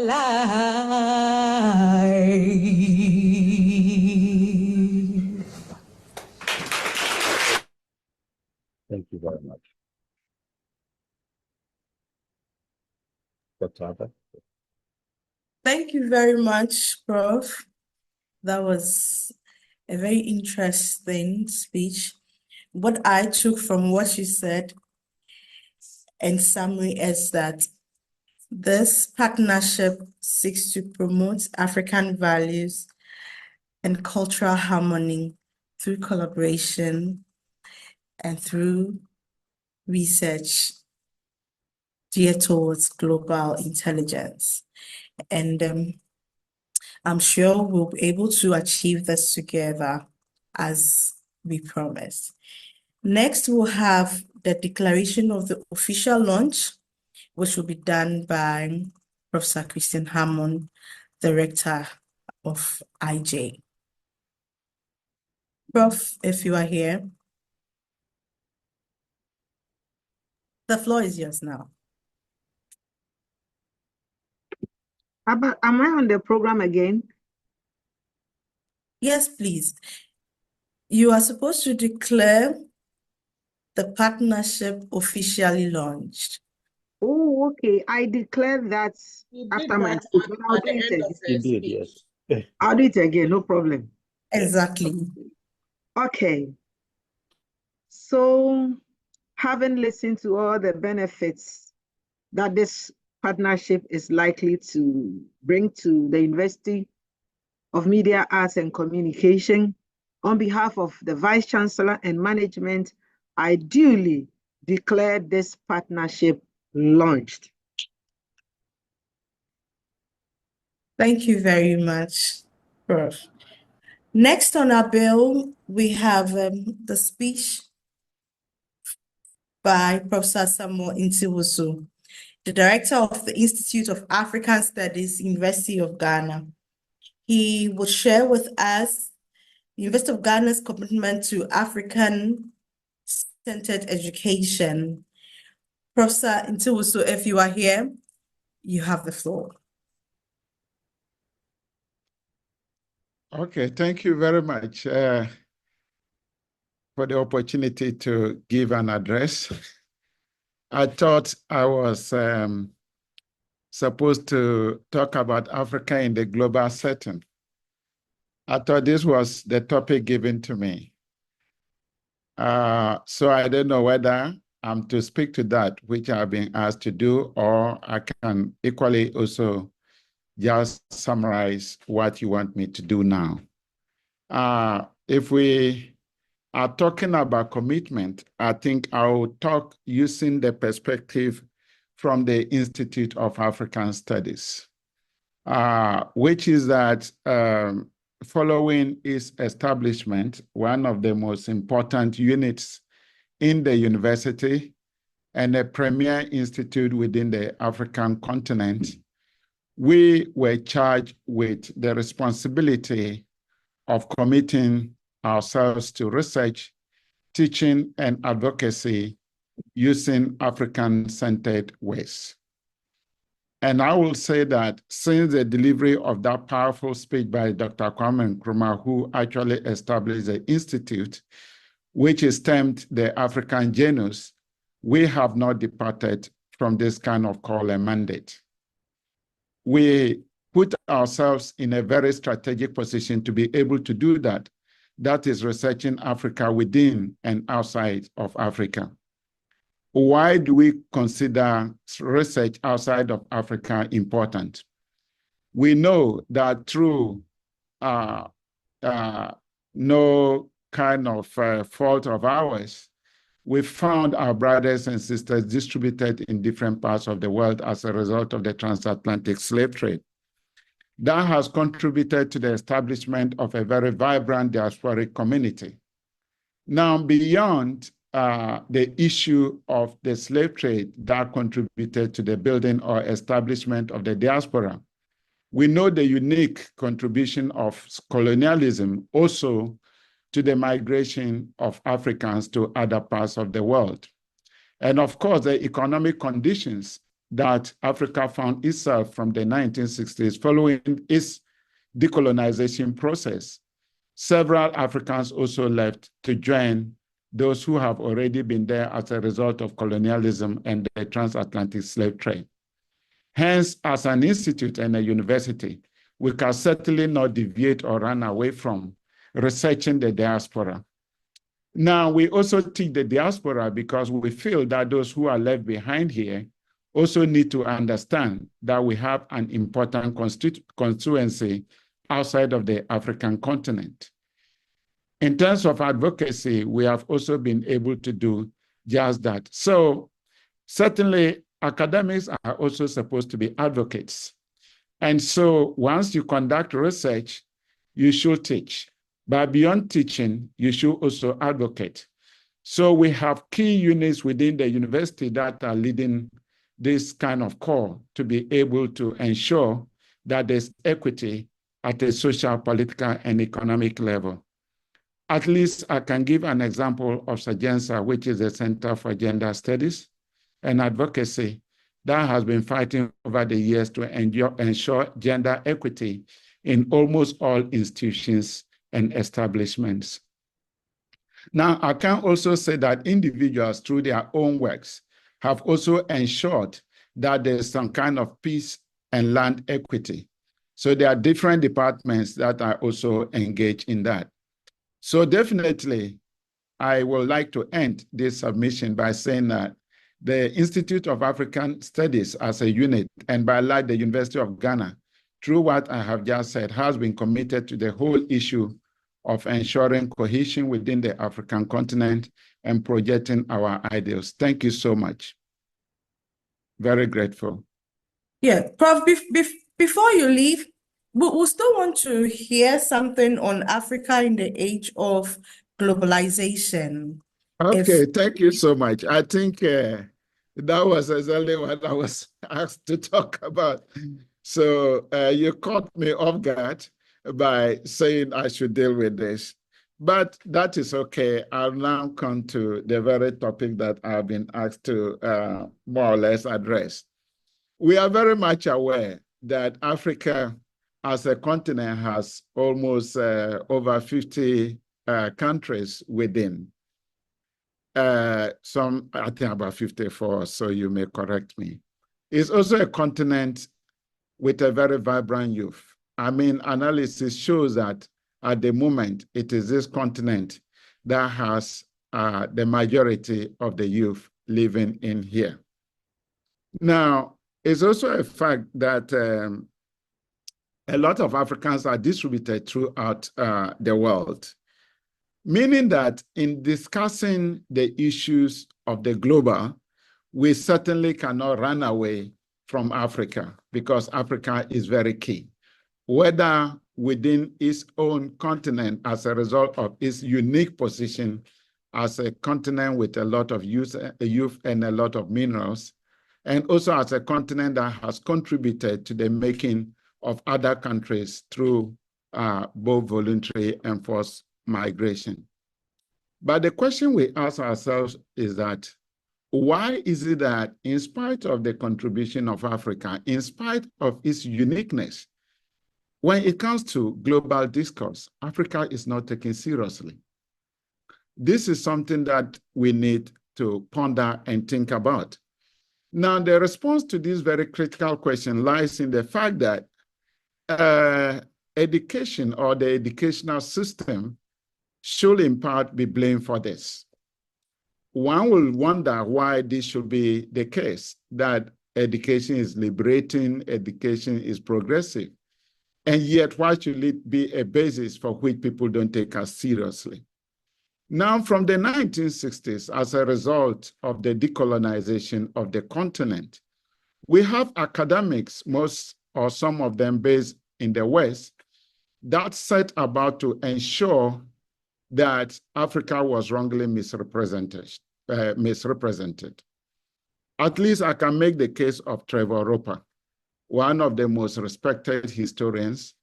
Thank you very much. Dr. Abba? Thank you very much, Prof. That was a very interesting speech. What I took from what you said in summary is that this partnership seeks to promote African values and cultural harmony through collaboration and through research geared towards global intelligence. And I'm sure we'll be able to achieve this together as we promised. Next, we'll have the declaration of the official launch, which will be done by Professor Christian Hammond, Director of IJ. Prof, if you are here, the floor is yours now. Am I on the program again? Yes, please. You are supposed to declare the partnership officially launched. Oh, okay. I declare that after my speech, but I'll do it again. You did, yes. I'll do it again, no problem. Exactly. Okay. So, having listened to all the benefits that this partnership is likely to bring to the University of Media, Arts and Communication, on behalf of the Vice Chancellor and management, I duly declare this partnership launched. Thank you very much, Prof. Next on our bill, we have the speech by Professor Samuel Ntiwosu, the Director of the Institute of African Studies, University of Ghana. He will share with us the University of Ghana's commitment to African-centered education. Professor Ntiwosu, if you are here, you have the floor. Okay, thank you very much for the opportunity to give an address. I thought I was supposed to talk about Africa in the global setting. I thought this was the topic given to me. So I don't know whether I'm to speak to that, which I've been asked to do, or I can equally also just summarize what you want me to do now. If we are talking about commitment, I think I will talk using the perspective from the Institute of African Studies, which is that following its establishment, one of the most important units in the university and a premier institute within the African continent, we were charged with the responsibility of committing ourselves to research, teaching, and advocacy using African-centered ways. And I will say that since the delivery of that powerful speech by Dr. Kwame Nkrumah, who actually established the institute, which is termed the African Genus, we have not departed from this kind of call and mandate. we put ourselves in a very strategic position to be able to do that. That is researching Africa within and outside of Africa. Why do we consider research outside of Africa important? We know that through no kind of fault of ours, we found our brothers and sisters distributed in different parts of the world as a result of the transatlantic slave trade. That has contributed to the establishment of a very vibrant diasporic community. Now, beyond the issue of the slave trade that contributed to the building or establishment of the diaspora, we know the unique contribution of colonialism also to the migration of Africans to other parts of the world. And of course, the economic conditions that Africa found itself from the 1960s following its decolonization process. Several Africans also left to join those who have already been there as a result of colonialism and the transatlantic slave trade. Hence, as an institute and a university, we can certainly not deviate or run away from researching the diaspora. Now, we also teach the diaspora because we feel that those who are left behind here also need to understand that we have an important constituency outside of the African continent. In terms of advocacy, we have also been able to do just that. So certainly, academics are also supposed to be advocates. And so once you conduct research, you should teach. But beyond teaching, you should also advocate. So we have key units within the university that are leading this kind of call to be able to ensure that there's equity at a social, political, and economic level. At least I can give an example of SAGENSA, which is the Center for Gender Studies and Advocacy, that has been fighting over the years to ensure gender equity in almost all institutions and establishments. Now, I can also say that individuals, through their own works, have also ensured that there's some kind of peace and land equity. So there are different departments that are also engaged in that. So definitely, I would like to end this submission by saying that the Institute of African Studies as a unit, and by large the University of Ghana, through what I have just said, has been committed to the whole issue of ensuring cohesion within the African continent and projecting our ideals. Thank you so much. Very grateful. Yeah, Prof, before you leave, we still want to hear something on Africa in the age of globalization. Okay, thank you so much. I think that was exactly what I was asked to talk about. So you caught me off guard by saying I should deal with this. But that is okay. I'll now come to the very topic that I've been asked to more or less address. We are very much aware that Africa as a continent has almost over 50 countries within. Some, I think about 54, so you may correct me. It's also a continent with a very vibrant youth. I mean, analysis shows that at the moment, it is this continent that has the majority of the youth living in here. Now, it's also a fact that a lot of Africans are distributed throughout the world, meaning that in discussing the issues of the global, we certainly cannot run away from Africa because Africa is very key, whether within its own continent as a result of its unique position as a continent with a lot of youth and a lot of minerals, and also as a continent that has contributed to the making of other countries through both voluntary and forced migration. But the question we ask ourselves is that, why is it that in spite of the contribution of Africa, in spite of its uniqueness, when it comes to global discourse, Africa is not taken seriously? This is something that we need to ponder and think about. Now, the response to this very critical question lies in the fact that education or the educational system should in part be blamed for this. One will wonder why this should be the case, that education is liberating, education is progressive, and yet why should it be a basis for which people don't take us seriously? Now, from the 1960s, as a result of the decolonization of the continent, we have academics, most or some of them based in the West, that set about to ensure that Africa was wrongly misrepresented. At least I can make the case of Trevor Roper, one of the most respected historians,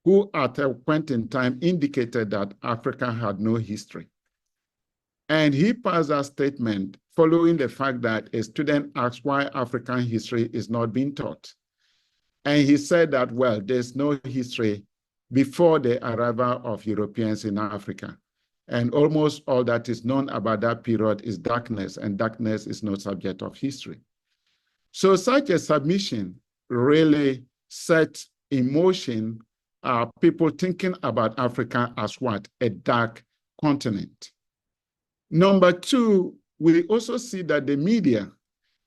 who at a point in time indicated that Africa had no history. And he passed a statement following the fact that a student asked why African history is not being taught. And he said that, well, there's no history before the arrival of Europeans in Africa. And almost all that is known about that period is darkness, and darkness is no subject of history. So such a submission really set in motion people thinking about Africa as what? A dark continent. Number two, we also see that the media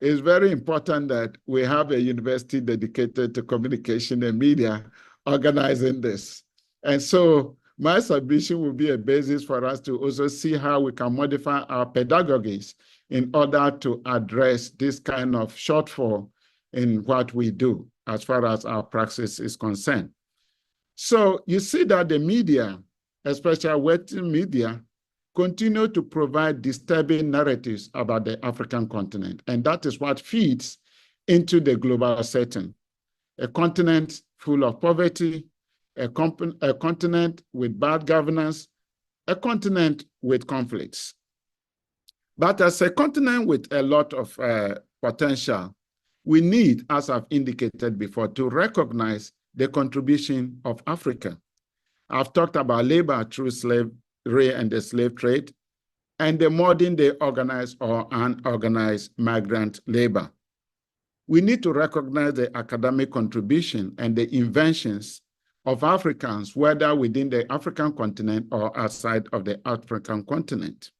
is very important, that we have a university dedicated to communication and media organizing this. And so my submission will be a basis for us to also see how we can modify our pedagogies in order to address this kind of shortfall in what we do as far as our praxis is concerned. So you see that the media, especially Western media, continue to provide disturbing narratives about the African continent. And that is what feeds into the global setting. A continent full of poverty, a continent with bad governance, a continent with conflicts. But as a continent with a lot of potential, we need, as I've indicated before, to recognize the contribution of Africa. I've talked about labor through slavery and the slave trade, and the modern day organized or unorganized migrant labor. We need to recognize the academic contribution and the inventions of Africans, whether within the African continent or outside of the African continent.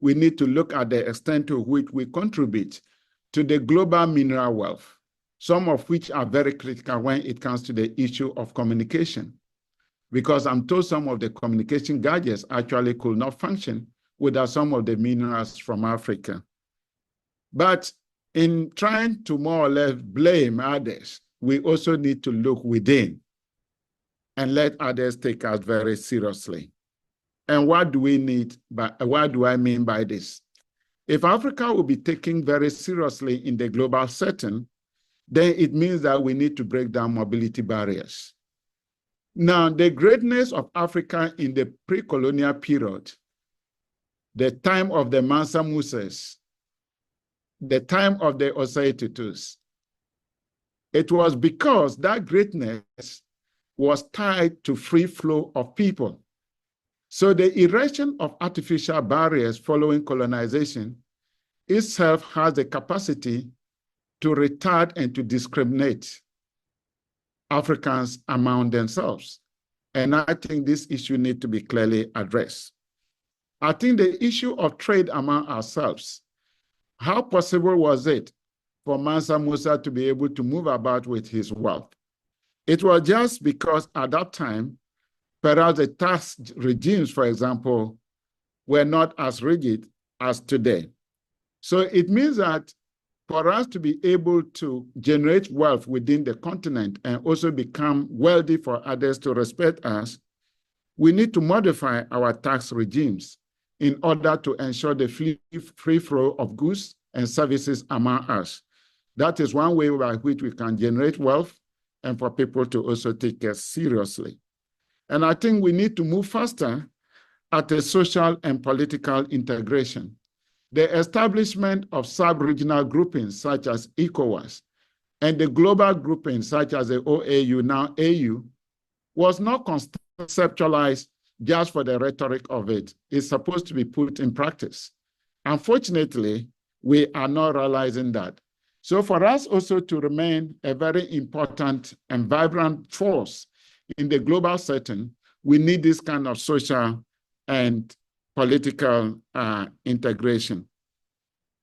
We need to look at the extent to which we contribute to the global mineral wealth, some of which are very critical when it comes to the issue of communication. Because I'm told some of the communication gadgets actually could not function without some of the minerals from Africa. But in trying to more or less blame others, we also need to look within and let others take us very seriously. And what do we need? What do I mean by this? If Africa will be taken very seriously in the global setting, then it means that we need to break down mobility barriers. Now, the greatness of Africa in the pre-colonial period, the time of the Mansa Musas, the time of the Osei Tutus, it was because that greatness was tied to free flow of people. So the erection of artificial barriers following colonization itself has the capacity to retard and to discriminate Africans among themselves. And I think this issue needs to be clearly addressed. I think the issue of trade among ourselves, how possible was it for Mansa Musa to be able to move about with his wealth? It was just because at that time, perhaps the tax regimes, for example, were not as rigid as today. So it means that for us to be able to generate wealth within the continent and also become wealthy for others to respect us, we need to modify our tax regimes in order to ensure the free flow of goods and services among us. That is one way by which we can generate wealth and for people to also take us seriously. And I think we need to move faster at a social and political integration. The establishment of sub-regional groupings such as ECOWAS and the global groupings such as the OAU, now AU, was not conceptualized just for the rhetoric of it. It's supposed to be put in practice. Unfortunately, we are not realizing that. So for us also to remain a very important and vibrant force in the global setting, we need this kind of social and political integration.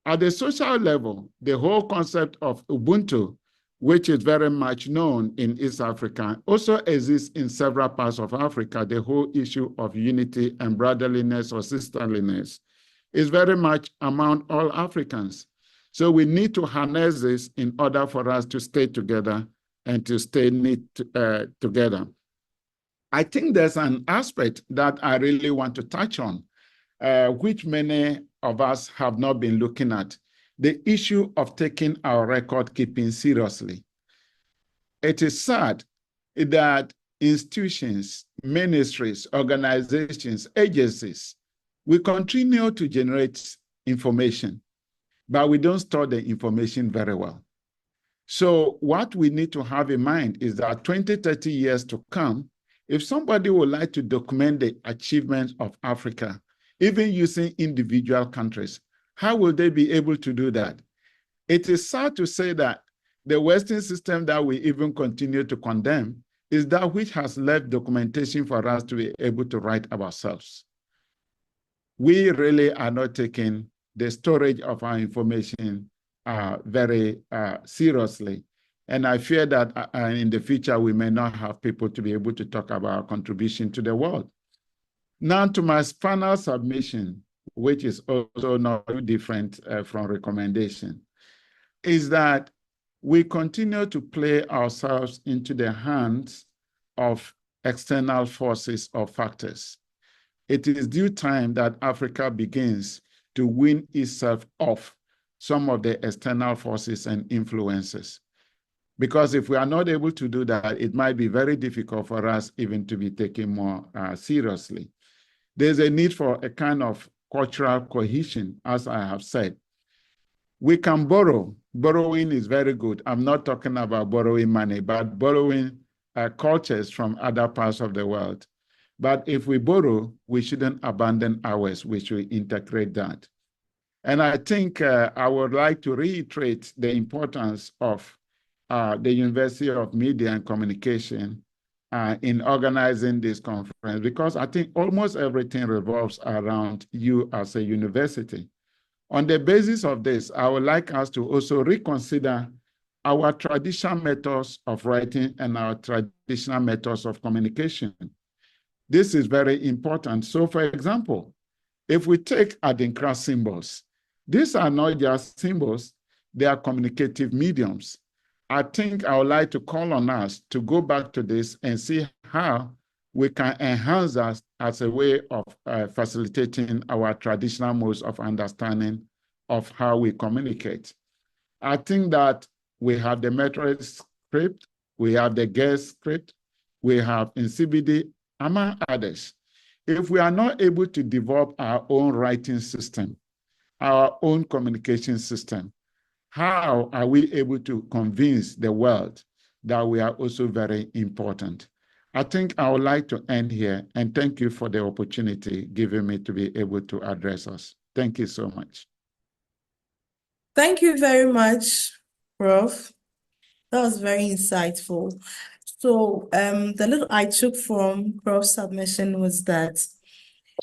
At the social level, the whole concept of Ubuntu, which is very much known in East Africa, also exists in several parts of Africa. The whole issue of unity and brotherliness or sisterliness is very much among all Africans. So we need to harness this in order for us to stay together and to stay knit together. I think there's an aspect that I really want to touch on, which many of us have not been looking at, the issue of taking our record keeping seriously. It is sad that institutions, ministries, organizations, agencies, we continue to generate information, but we don't store the information very well. So what we need to have in mind is that 20, 30 years to come, if somebody would like to document the achievements of Africa, even using individual countries, how will they be able to do that? It is sad to say that the Western system that we even continue to condemn is that which has left documentation for us to be able to write ourselves. We really are not taking the storage of our information very seriously. And I fear that in the future, we may not have people to be able to talk about our contribution to the world. Now to my final submission, which is also not different from recommendation, is that we continue to play ourselves into the hands of external forces or factors. It is due time that Africa begins to wean itself off some of the external forces and influences. Because if we are not able to do that, it might be very difficult for us even to be taken more seriously. There's a need for a kind of cultural cohesion, as I have said. We can borrow. Borrowing is very good. I'm not talking about borrowing money, but borrowing cultures from other parts of the world. But if we borrow, we shouldn't abandon ours. We should integrate that. And I think I would like to reiterate the importance of the University of Media and Communication in organizing this conference, because I think almost everything revolves around you as a university. On the basis of this, I would like us to also reconsider our traditional methods of writing and our traditional methods of communication. This is very important. So for example, if we take Adinkra symbols, these are not just symbols, they are communicative mediums. I think I would like to call on us to go back to this and see how we can enhance us as a way of facilitating our traditional modes of understanding of how we communicate. I think that we have the metric script, we have the guest script, we have in CBD, among others. If we are not able to develop our own writing system, our own communication system, how are we able to convince the world that we are also very important? I think I would like to end here and thank you for the opportunity given me to be able to address us. Thank you so much. Thank you very much, Prof. That was very insightful. So the little I took from Prof's submission was that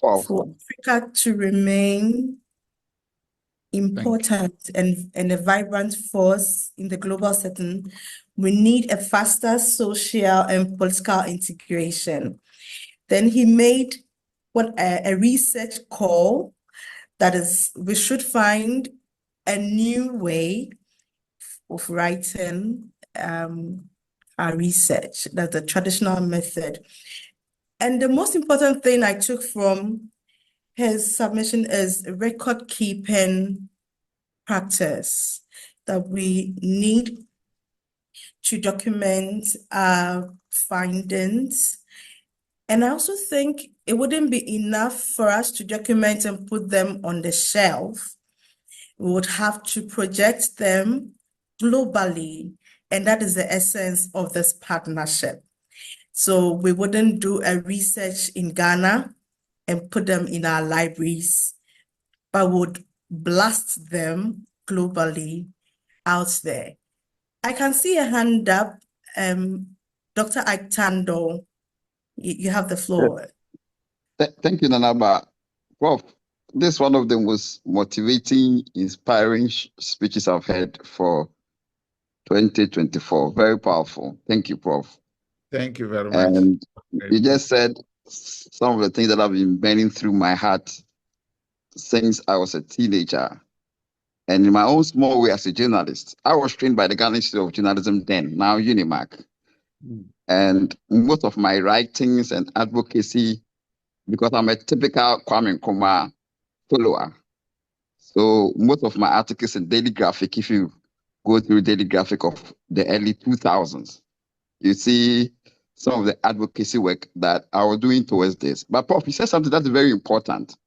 for Africa to remain important and a vibrant force in the global setting, we need a faster social and political integration. Then he made a research call, that is, we should find a new way of writing our research, that's the traditional method. And the most important thing I took from his submission is record keeping practice, that we need to document our findings. And I also think it wouldn't be enough for us to document and put them on the shelf. We would have to project them globally. And that is the essence of this partnership. So we wouldn't do a research in Ghana and put them in our libraries, but would blast them globally out there. I can see a hand up. Dr. Aktando, you have the floor. Thank you, Nanaba. Prof, this is one of the most motivating, inspiring speeches I've heard for 2024. Very powerful. Thank you, Prof. Thank you very much. And you just said some of the things that have been burning through my heart since I was a teenager. And in my own small way as a journalist, I was trained by the Ghana Institute of Journalism then, now UniMAC. And most of my writings and advocacy, because I'm a typical Kwame Nkrumah follower. So most of my articles in Daily Graphic, if you go through Daily Graphic of the early 2000s, you see some of the advocacy work that I was doing towards this. But Prof, you said something that's very important.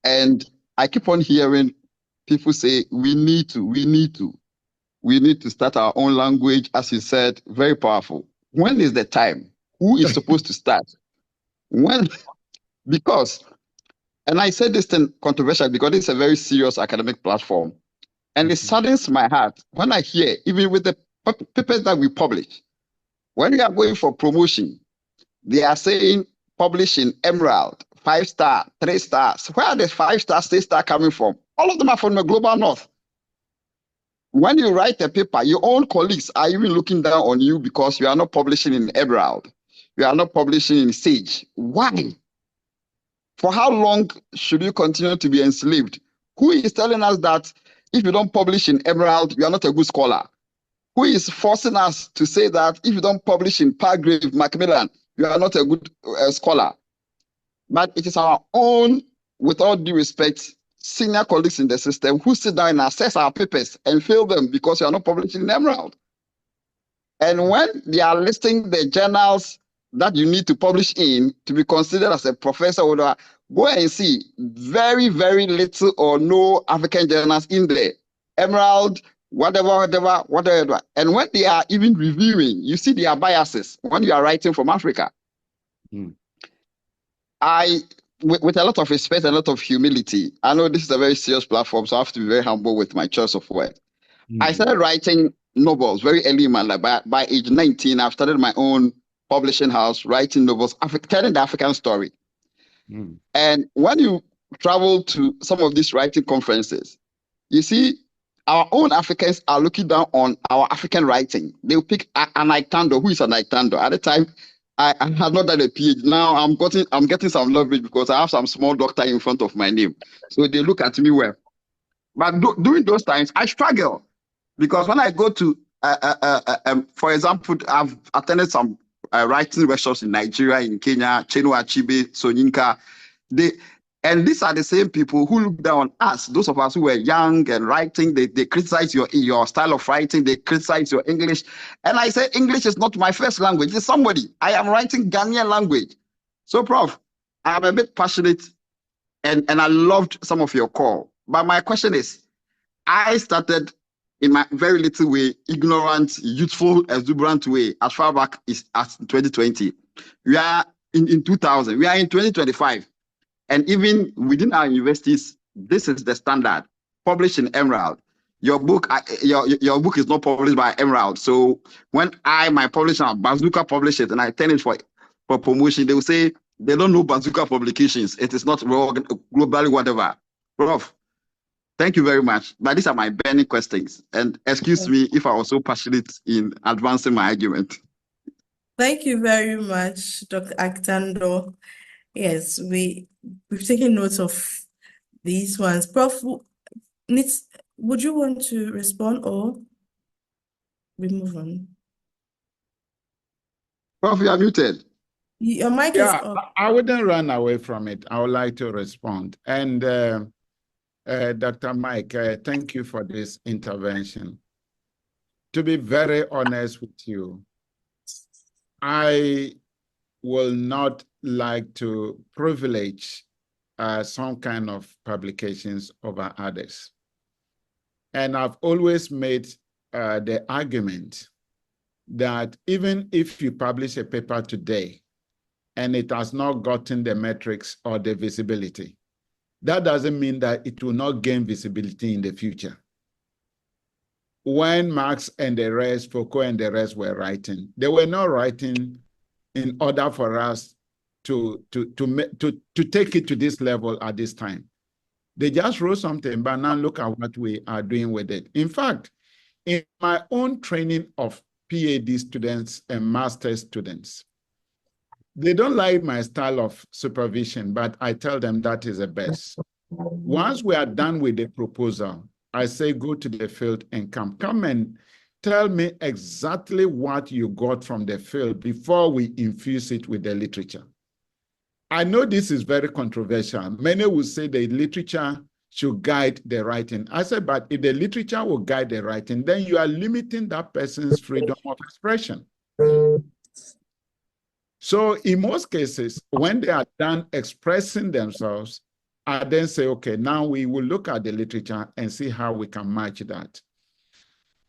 And I keep on hearing people say, we need to start our own language, as you said, very powerful. When is the time? Who is supposed to start? When? Because, and I said this thing controversial because it's a very serious academic platform. And it saddens my heart when I hear, even with the papers that we publish, when we are going for promotion, they are saying publish in Emerald, 5-star, 3 stars. Where are the 5-star, 6-star coming from? All of them are from the global north. When you write a paper, your own colleagues are even looking down on you because you are not publishing in Emerald. You are not publishing in Sage. Why? For how long should you continue to be enslaved? Who is telling us that if you don't publish in Emerald, you are not a good scholar? Who is forcing us to say that if you don't publish in Palgrave, Macmillan, you are not a good scholar? But it is our own, with all due respect, senior colleagues in the system who sit down and assess our papers and fail them because you are not publishing in Emerald. And when they are listing the journals that you need to publish in to be considered as a professor, or go and see very, very little or no African journals in there. Emerald, whatever. And when they are even reviewing, you see their biases when you are writing from Africa. With a lot of respect and a lot of humility, I know this is a very serious platform, so I have to be very humble with my choice of words. I started writing novels very early in my life. By age 19, I've started my own publishing house, writing novels, telling the African story. And when you travel to some of these writing conferences, you see our own Africans are looking down on our African writing. They'll pick an Aktando. Who is an Aktando? At the time, I had not done a PhD. Now I'm getting some leverage because I have some small doctor in front of my name. So they look at me well. But during those times, I struggle because when I go to, for example, I've attended some writing workshops in Nigeria, in Kenya, Chinua Achebe, Soyinka. And these are the same people who look down on us, those of us who were young and writing. They criticize your style of writing. They criticize your English. And I say, English is not my first language. It's somebody. I am writing Ghanaian language. So, Prof, I'm a bit passionate and I loved some of your call. But my question is, I started in my very little way, ignorant, youthful, exuberant way, as far back as 2020. We are in 2000. We are in 2025. And even within our universities, this is the standard. Published in Emerald. Your book your book is not published by Emerald. So when my publisher, Bazooka, publish it and I turn it for promotion, they will say they don't know Bazooka Publications. It is not globally whatever. Prof, thank you very much. But these are my burning questions. And excuse me if I was so passionate in advancing my argument. Thank you very much, Dr. Aktando. Yes, we've taken notes of these ones. Prof, would you want to respond or we move on? Prof, you are muted. Your mic is up. I wouldn't run away from it. I would like to respond. And Dr. Mike, thank you for this intervention. To be very honest with you, I will not like to privilege some kind of publications over others. And I've always made the argument that even if you publish a paper today and it has not gotten the metrics or the visibility, that doesn't mean that it will not gain visibility in the future. when Marx and the rest, Foucault and the rest were writing, they were not writing in order for us to take it to this level at this time. They just wrote something, but now look at what we are doing with it. In fact, in my own training of PhD students and master students, they don't like my style of supervision, but I tell them that is the best. Once we are done with the proposal, I say, go to the field and come and tell me exactly what you got from the field before we infuse it with the literature. I know this is very controversial. Many will say the literature should guide the writing. I said, but if the literature will guide the writing, then you are limiting that person's freedom of expression. So in most cases, when they are done expressing themselves, I then say, okay, now we will look at the literature and see how we can match that.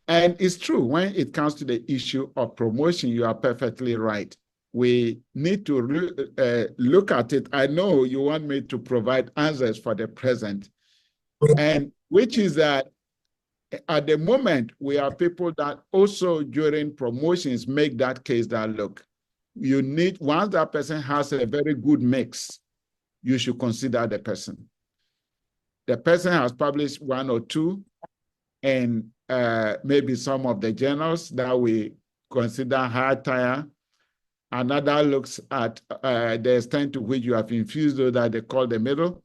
And it's true, when it comes to the issue of promotion, you are perfectly right. We need to look at it. I know you want me to provide answers for the present, and which is that at the moment, we are people that also during promotions make that case that, look, you need, once that person has a very good mix, you should consider the person. The person has published one or two, and maybe some of the journals that we consider high tier. Another looks at the extent to which you have infused those that they call the middle,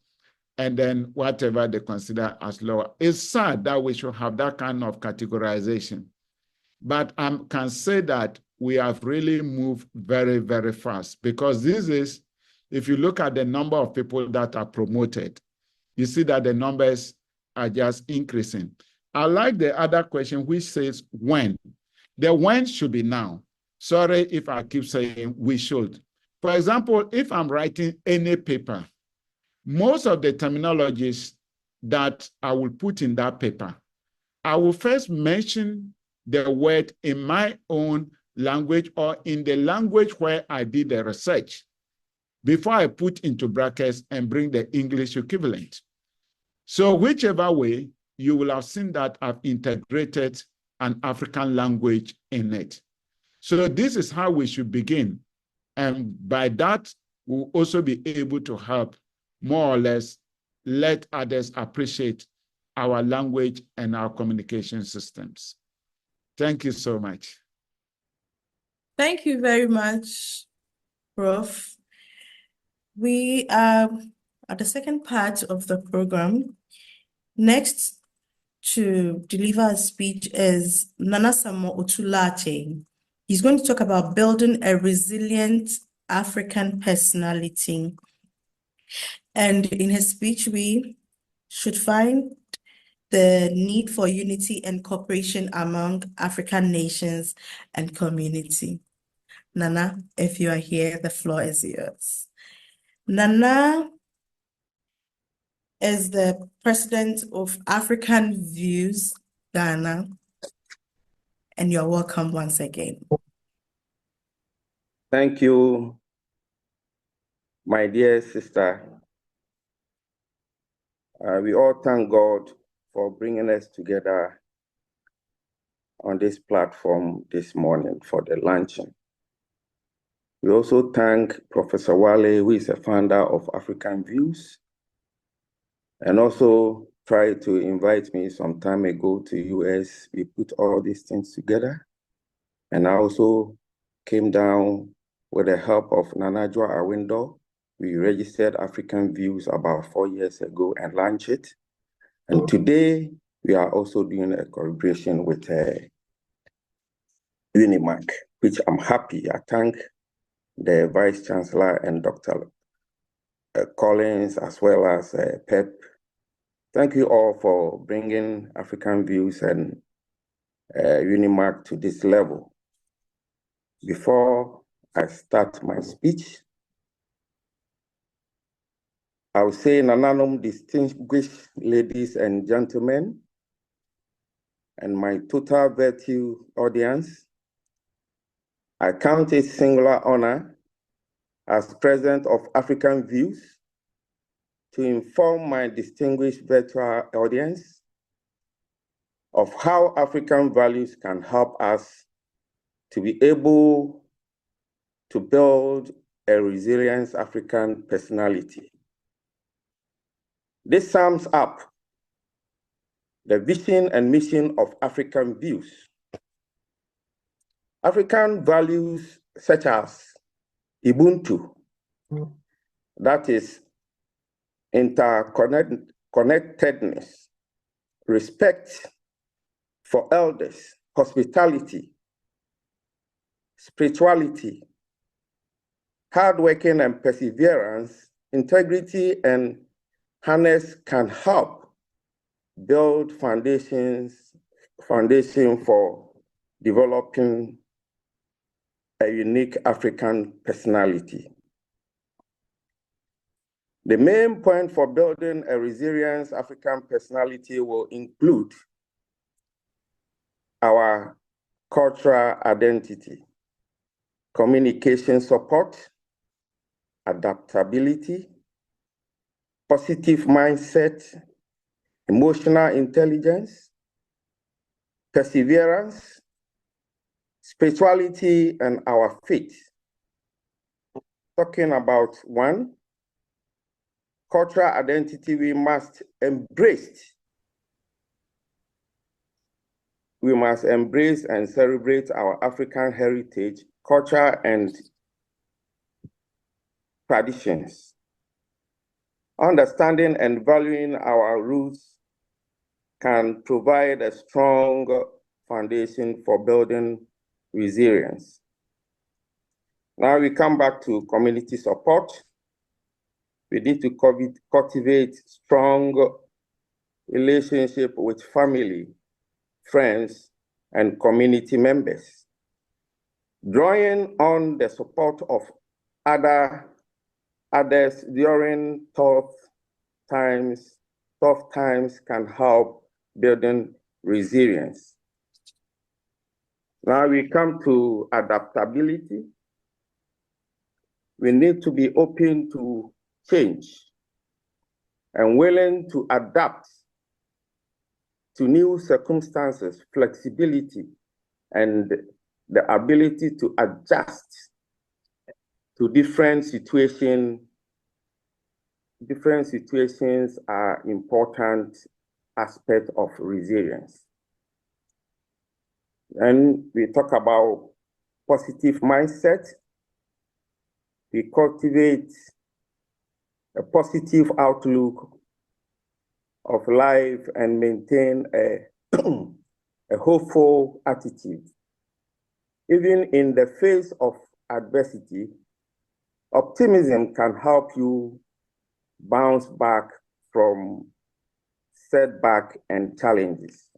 and then whatever they consider as lower. It's sad that we should have that kind of categorization. But I can say that we have really moved very, very fast, because this is, if you look at the number of people that are promoted, you see that the numbers are just increasing. I like the other question, which says when. The when should be now. Sorry if I keep saying we should. For example, if I'm writing any paper, most of the terminologies that I will put in that paper, I will first mention the word in my own language or in the language where I did the research before I put into brackets and bring the English equivalent. So whichever way, you will have seen that I've integrated an African language in it. So this is how we should begin. And by that, we'll also be able to help more or less let others appreciate our language and our communication systems. Thank you so much. Thank you very much, Prof. We are at the second part of the program. Next to deliver a speech is Nana Samoa Otulache. He's going to talk about building a resilient African personality. And in his speech, we should find the need for unity and cooperation among African nations and community. Nana, if you are here, the floor is yours. Nana is the president of African Views Ghana, and you're welcome once again. Thank you, my dear sister. We all thank God for bringing us together on this platform this morning for the luncheon. We also thank Professor Wale, who is a founder of African Views, and also tried to invite me some time ago to US. We put all these things together. And I also came down with the help of Nanajwa Awindo. We registered African Views about 4 years ago and launched it. And today, we are also doing a collaboration with UniMAC, which I'm happy. I thank the Vice Chancellor and Dr. Collins, as well as PEP. Thank you all for bringing African Views and UniMAC to this level. Before I start my speech, I will say, Nananum, distinguished ladies and gentlemen, and my total virtue audience, I count it singular honor as president of African Views to inform my distinguished virtual audience of how African values can help us to be able to build a resilient African personality. This sums up the vision and mission of African views. African values such as Ubuntu, that is interconnectedness, respect for elders, hospitality, spirituality, hardworking and perseverance, integrity and harness can help build foundation for developing a unique African personality. The main point for building a resilient African personality will include our cultural identity, communication support, adaptability, positive mindset, emotional intelligence, perseverance, spirituality, and our faith. Talking about one, cultural identity, we must embrace and celebrate our African heritage, culture, and traditions. Understanding and valuing our roots can provide a strong foundation for building resilience. Now we come back to community support. We need to cultivate strong relationship with family, friends, and community members. Drawing on the support of others during tough times can help building resilience. Now we come to adaptability. We need to be open to change and willing to adapt to new circumstances, flexibility, and the ability to adjust to different situations. Different situations are important aspects of resilience. And we talk about positive mindset. We cultivate a positive outlook of life and maintain a hopeful attitude. Even in the face of adversity, optimism can help you bounce back from setback and challenges.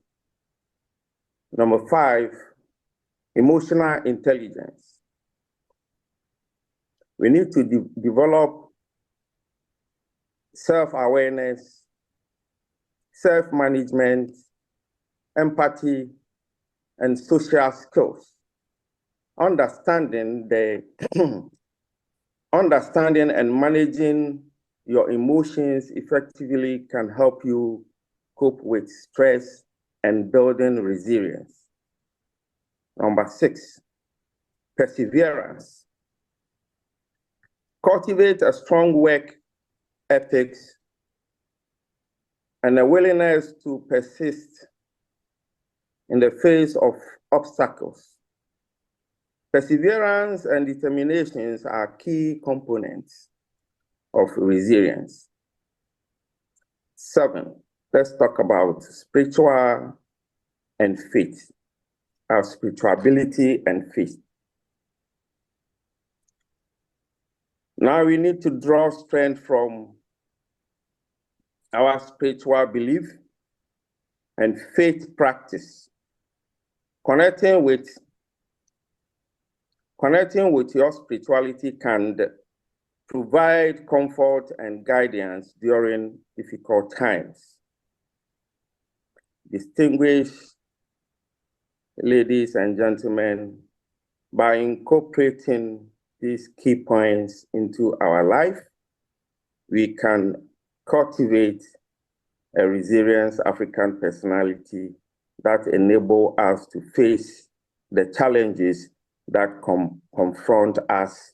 Number 5, emotional intelligence. We need to develop self-awareness, self-management, empathy, and social skills. Understanding and managing your emotions effectively can help you cope with stress and building resilience. Number 6, perseverance. Cultivate a strong work ethics and a willingness to persist in the face of obstacles. Perseverance and determination are key components of resilience. 7, let's talk about spiritual and faith, our spirituality and faith. Now we need to draw strength from our spiritual belief and faith practice. Connecting with your spirituality can provide comfort and guidance during difficult times. Distinguished ladies and gentlemen, by incorporating these key points into our life, we can cultivate a resilient African personality that enable us to face the challenges that confront us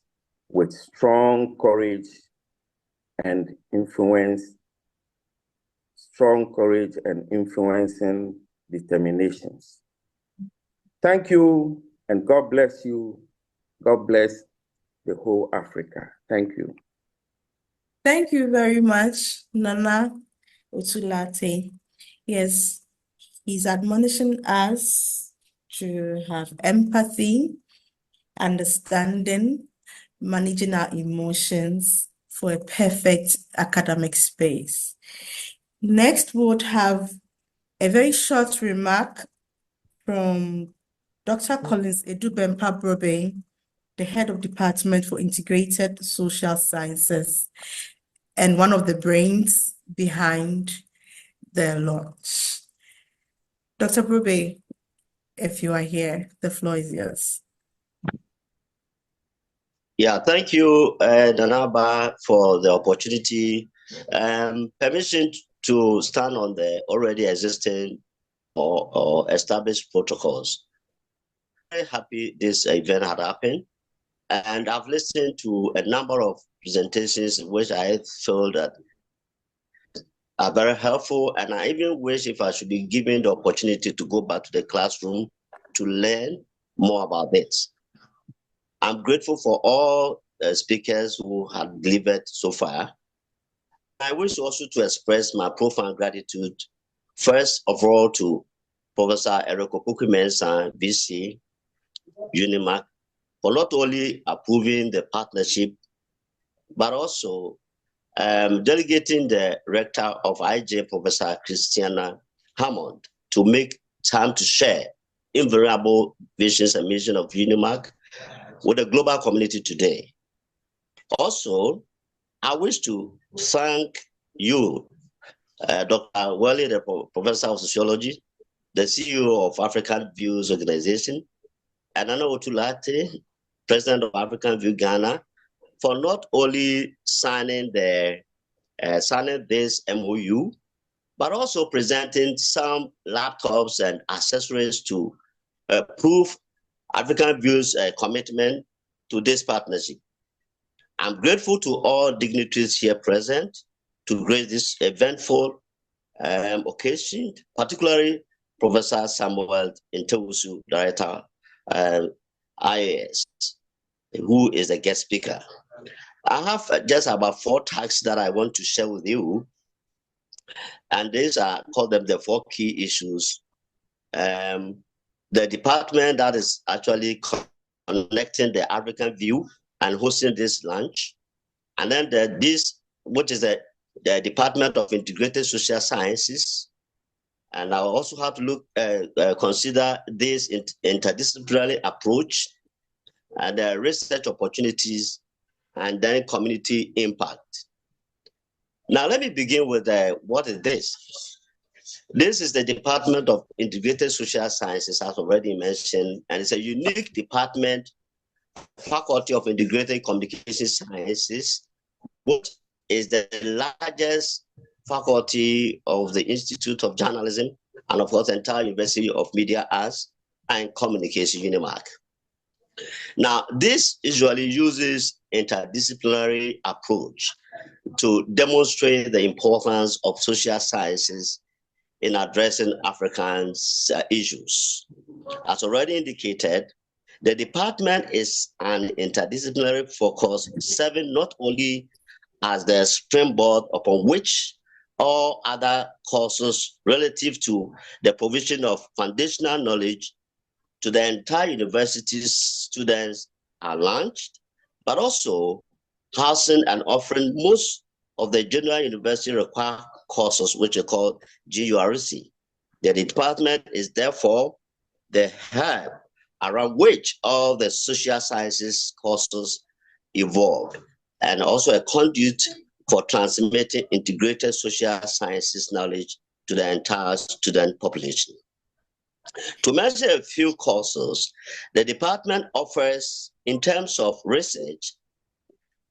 with strong courage and influencing determinations. Thank you, and God bless you. God bless the whole Africa. Thank you. Thank you very much, Nana Otulate. Yes, he's admonishing us to have empathy, understanding, managing our emotions for a perfect academic space. Next, we would have a very short remark from Dr. Collins Edubempa-Brobey, the head of Department for Integrated Social Sciences and one of the brains behind the launch. Dr. Brobey, if you are here, the floor is yours. Yeah, thank you, Danaba, for the opportunity. Permission to stand on the already existing or established protocols. Very happy this event had happened, and I've listened to a number of presentations which I feel that are very helpful, and I even wish if I should be given the opportunity to go back to the classroom to learn more about this. I'm grateful for all speakers who have delivered so far. I wish also to express my profound gratitude, first of all, to Professor Eric Opoku-Agyemang, VC, UniMAC, for not only approving the partnership, but also delegating the rector of IJ, Professor Christiana Hammond, to make time to share invariable visions and mission of UniMAC with the global community today. Also, I wish to thank you, Dr. Wale, the Professor of Sociology, the CEO of African Views Organization, and Nana Otulate, President of African View Ghana, for not only signing this MOU, but also presenting some laptops and accessories to prove African View's commitment to this partnership. I'm grateful to all dignitaries here present to grace this eventful occasion, particularly Professor Samuel Ntewusu, Director, IAS, who is a guest speaker. I have just about 4 tasks that I want to share with you, and these are, call them the 4 key issues. The department that is actually connecting the African View and hosting this lunch, and then which is the Department of Integrated Social Sciences, and I also have to consider this interdisciplinary approach and research opportunities, and then community impact. Now, let me begin with what is this? This is the Department of Integrated Social Sciences, as already mentioned, and it's a unique department, Faculty of Integrated Communication Sciences, which is the largest faculty of the Institute of Journalism and, of course, the entire University of Media Arts and Communication, UniMAC. Now, this usually uses interdisciplinary approach to demonstrate the importance of social sciences in addressing Africans' issues. As already indicated, the department is an interdisciplinary focus, serving not only as the springboard upon which all other courses relative to the provision of foundational knowledge to the entire university's students are launched, but also housing and offering most of the general university required courses, which are called GURC. The department is therefore the hub around which all the social sciences courses evolve, and also a conduit for transmitting integrated social sciences knowledge to the entire student population. To mention a few courses, the department offers, in terms of research,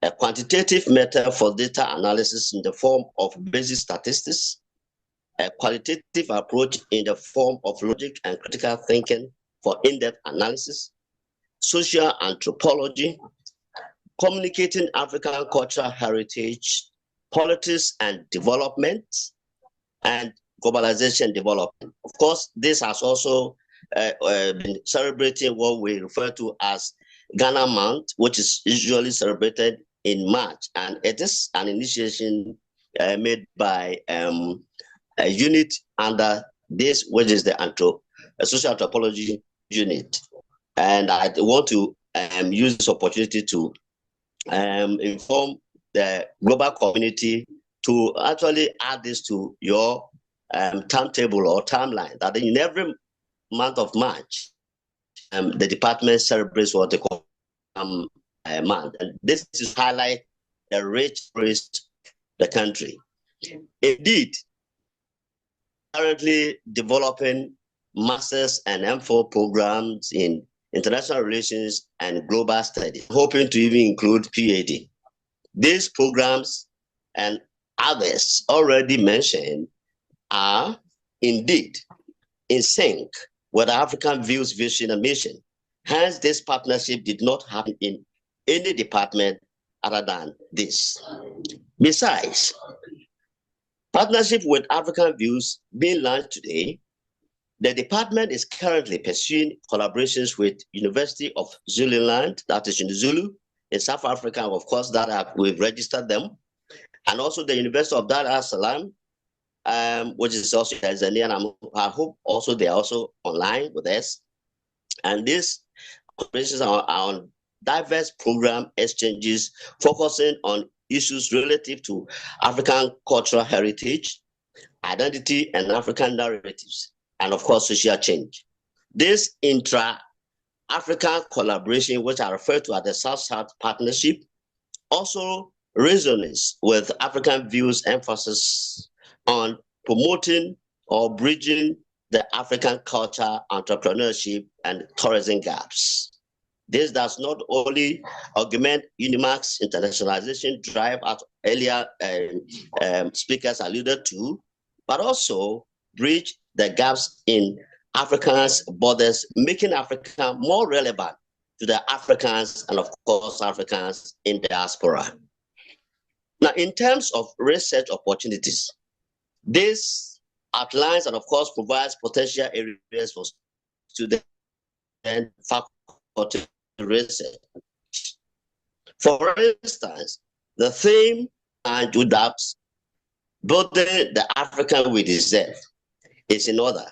a quantitative method for data analysis in the form of basic statistics, a qualitative approach in the form of logic and critical thinking for in-depth analysis, social anthropology, communicating African cultural heritage, politics and development, and globalization development. Of course, this has also been celebrating what we refer to as Ghana Month, which is usually celebrated in March, and it is an initiation made by a unit under this, which is the social anthropology unit. And I want to use this opportunity to inform the global community to actually add this to your timetable or timeline, that in every month of March, the department celebrates what they call month. And this is highlight the rich the country. Indeed, currently developing masters and MPhil programs in international relations and global studies, hoping to even include PhD. These programs and others already mentioned are indeed in sync with African Views, Vision, and Mission. Hence, this partnership did not happen in any department other than this. Besides, partnership with African Views being launched today, the department is currently pursuing collaborations with University of Zululand, that is in Zulu, in South Africa, of course, that we've registered them, and also the University of Dar es Salaam, which is also Tanzania, and I hope also they are also online with us. And these collaborations are on diverse program exchanges focusing on issues relative to African cultural heritage, identity, and African narratives, and of course, social change. This intra-African collaboration, which I refer to as the South-South Partnership, also resonates with African Views' emphasis on promoting or bridging the African culture, entrepreneurship, and tourism gaps. This does not only augment UniMAC's internationalization drive, as earlier speakers alluded to, but also bridge the gaps in Africans' borders, making Africa more relevant to the Africans and, of course, Africans in diaspora. Now, in terms of research opportunities, this outlines and, of course, provides potential areas for students and faculty research. For instance, the theme and UDAPS, building the African we deserve, is in order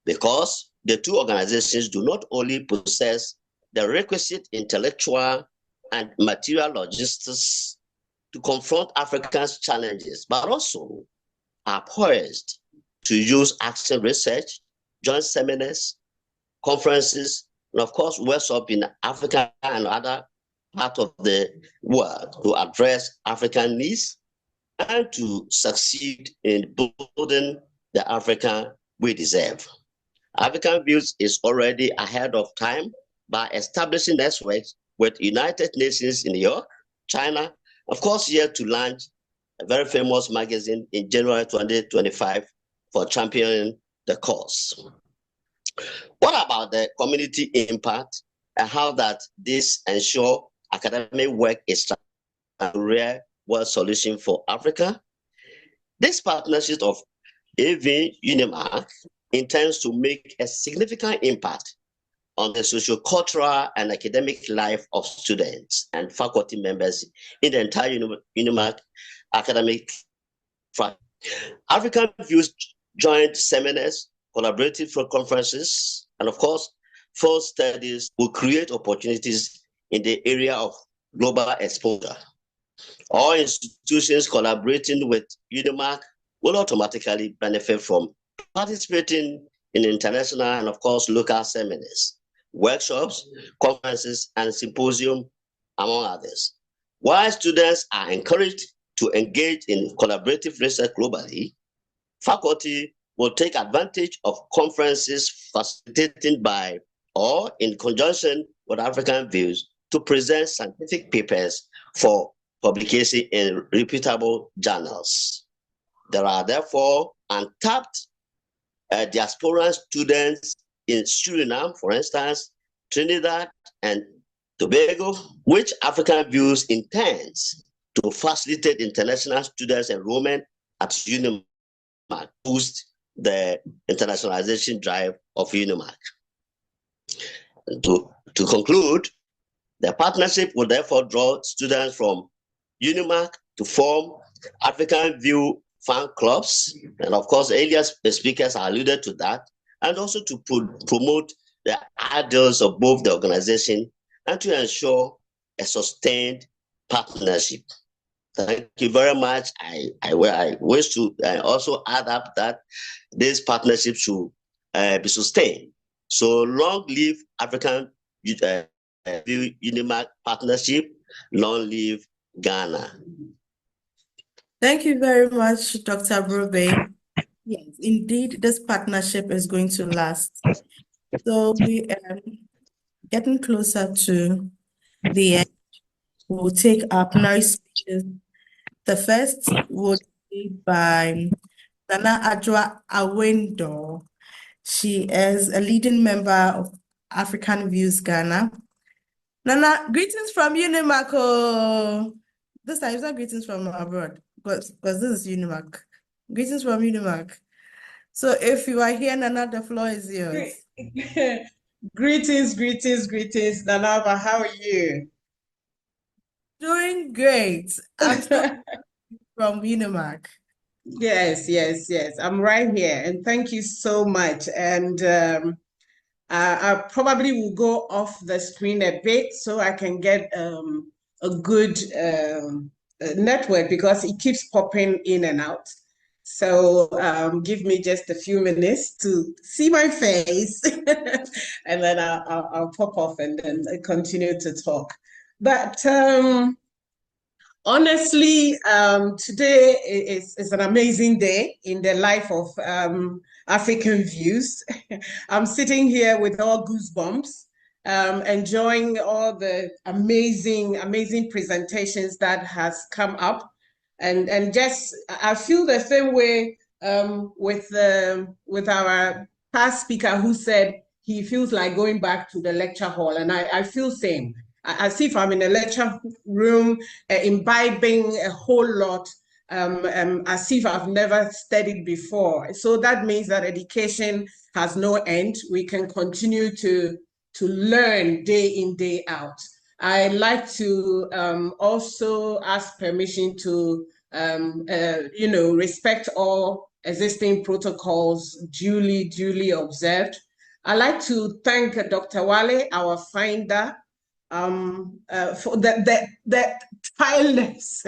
because the two organizations do not only possess the requisite intellectual and material logistics to confront Africa's challenges, but also are poised to use action research, joint seminars, conferences, and of course, workshops in Africa and other parts of the world to address African needs and to succeed in building the Africa we deserve. African Views is already ahead of time by establishing networks with United Nations in New York, China, of course, here to launch a very famous magazine in January 2025 for championing the cause. What about the community impact and how that this ensure academic work is a real world solution for Africa? This partnership of AV UniMAC intends to make a significant impact on the socio-cultural and academic life of students and faculty members in the entire UniMAC academic front. African Views joint seminars, collaborative conferences, and of course, field studies will create opportunities in the area of global exposure. All institutions collaborating with UniMAC will automatically benefit from participating in international and, of course, local seminars, workshops, conferences, and symposium, among others. While students are encouraged to engage in collaborative research globally, faculty will take advantage of conferences facilitated by or in conjunction with African Views to present scientific papers for publication in reputable journals. There are therefore untapped diaspora students in Suriname, for instance, Trinidad and Tobago, which African Views intends to facilitate international students' enrollment at UniMAC, boost the internationalization drive of UniMAC. To conclude, the partnership will therefore draw students from UniMAC to form African View fan clubs, and of course, earlier speakers alluded to that, and also to promote the ideals of both the organization and to ensure a sustained partnership. Thank you very much. I wish to also add up that this partnership should be sustained. So long live African UniMAC partnership, long live Ghana. Thank you very much, Dr. Brobe. Yes, indeed, this partnership is going to last. So we are getting closer to the end. We'll take our plenary speeches. The first would be by Nana Adjoa-Awendo. She is a leading member of African Views Ghana. Nana, greetings from UniMAC. Oh. This time it's not greetings from abroad, because this is UniMAC. Greetings from UniMAC. So if you are here, Nana, the floor is yours. Greetings, Nanaba. How are you? Doing great. I'm still from UniMAC. Yes. I'm right here, and thank you so much. And I probably will go off the screen a bit so I can get a good network, because it keeps popping in and out. So give me just a few minutes to see my face, and then I'll pop off and then continue to talk. But honestly, today is an amazing day in the life of African Views. I'm sitting here with all goosebumps, enjoying all the amazing presentations that has come up. And just, I feel the same way with our past speaker who said he feels like going back to the lecture hall, and I feel same. As if I'm in a lecture room, imbibing a whole lot, as if I've never studied before. So that means that education has no end. We can continue to learn day in, day out. I'd like to also ask permission to respect all existing protocols duly observed. I'd like to thank Dr. Wale, our finder, for the tireless,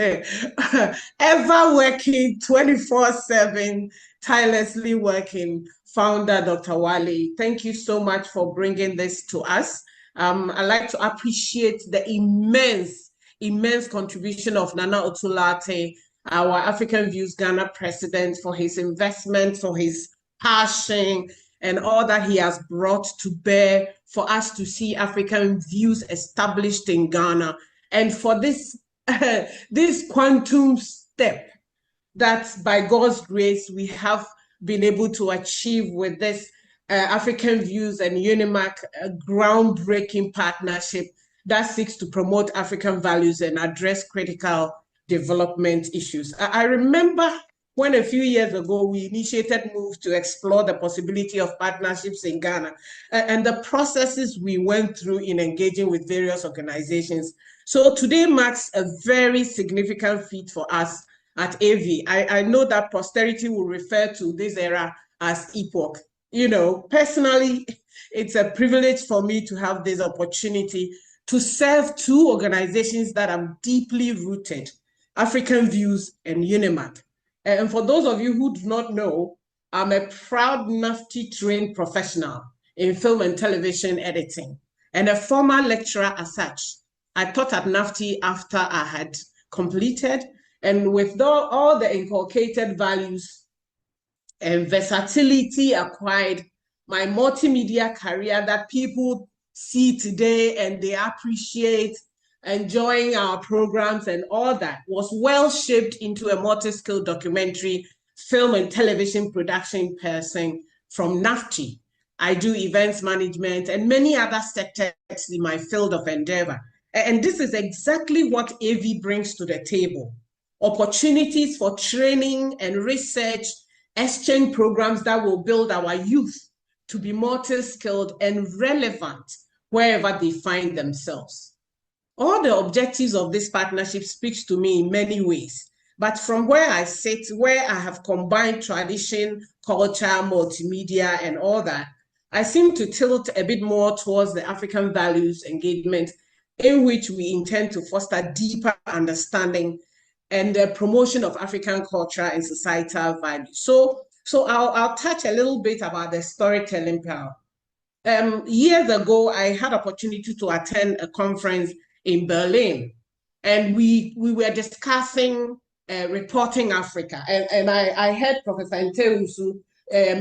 ever working 24/7, tirelessly working founder, Dr. Wale. Thank you so much for bringing this to us. I'd like to appreciate the immense contribution of Nana Otulate, our African Views Ghana president, for his investment, for his passion, and all that he has brought to bear for us to see African Views established in Ghana. And for this, this quantum step that by God's grace we have been able to achieve with this African Views and UniMAC groundbreaking partnership that seeks to promote African values and address critical development issues. I remember when a few years ago we initiated moves to explore the possibility of partnerships in Ghana and the processes we went through in engaging with various organizations. So today marks a very significant feat for us at AV. I know that posterity will refer to this era as epoch. You know, personally, it's a privilege for me to have this opportunity to serve two organizations that are deeply rooted, African Views and UniMAC. And for those of you who do not know, I'm a proud NAFTI trained professional in film and television editing and a former lecturer as such. I taught at NAFTI after I had completed, and with all the inculcated values and versatility acquired, my multimedia career that people see today and they appreciate, enjoying our programs and all that, was well shaped into a multi-skill documentary film and television production person from NAFTI. I do events management and many other sectors in my field of endeavor. And this is exactly what AV brings to the table. Opportunities for training and research, exchange programs that will build our youth to be multi-skilled and relevant wherever they find themselves. All the objectives of this partnership speaks to me in many ways, but from where I sit, where I have combined tradition, culture, multimedia, and all that, I seem to tilt a bit more towards the African values engagement in which we intend to foster deeper understanding and the promotion of African culture and societal values. So I'll touch a little bit about the storytelling power. Years ago, I had opportunity to attend a conference in Berlin, and we were discussing reporting Africa, and I heard Professor Ntewusu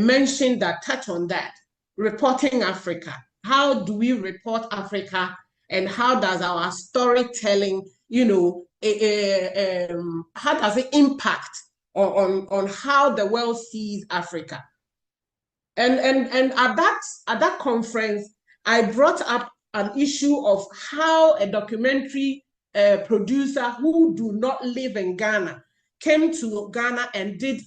mention that, touch on that, reporting Africa. How do we report Africa, and how does our storytelling, how does it impact on how the world sees Africa? And at that conference, I brought up an issue of how a documentary producer who do not live in Ghana came to Ghana and did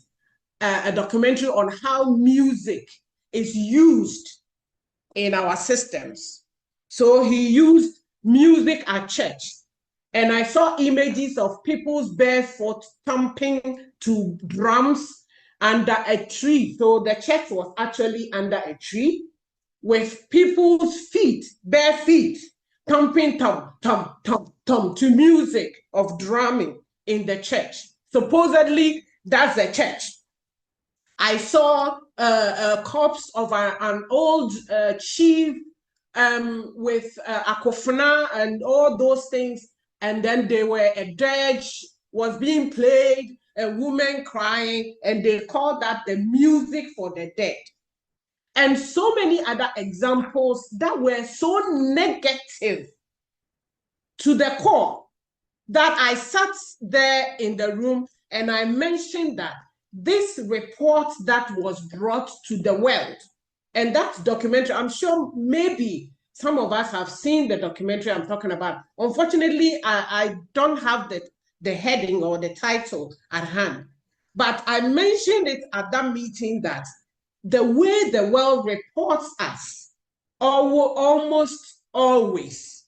a documentary on how music is used in our systems. So he used music at church. And I saw images of people's barefoot thumping to drums under a tree. So the church was actually under a tree with people's feet, bare feet, thumping thump, thump, thump, thump to music of drumming in the church. Supposedly, that's the church. I saw a corpse of an old chief with akofena and all those things. And then a dirge was being played, a woman crying, and they called that the music for the dead. And so many other examples that were so negative to the core that I sat there in the room and I mentioned that this report that was brought to the world, and that documentary, I'm sure maybe some of us have seen the documentary I'm talking about. Unfortunately, I don't have the heading or the title at hand. But I mentioned it at that meeting that the way the world reports us almost always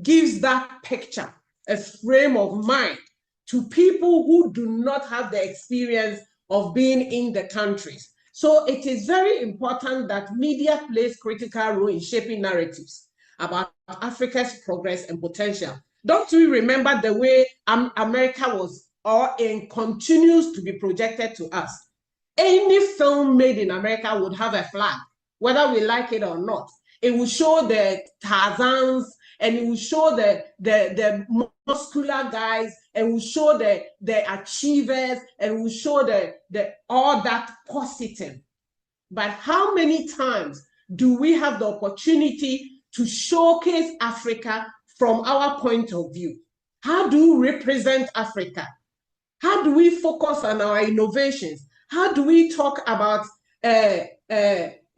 gives that picture, a frame of mind to people who do not have the experience of being in the countries. So it is very important that media plays critical role in shaping narratives about Africa's progress and potential. Don't we remember the way America was and continues to be projected to us? Any film made in America would have a flag, whether we like it or not. It will show the Tarzans, and it will show the muscular guys, and will show the achievers, and will show the all that positive. But how many times do we have the opportunity to showcase Africa from our point of view? How do we represent Africa? How do we focus on our innovations? How do we talk about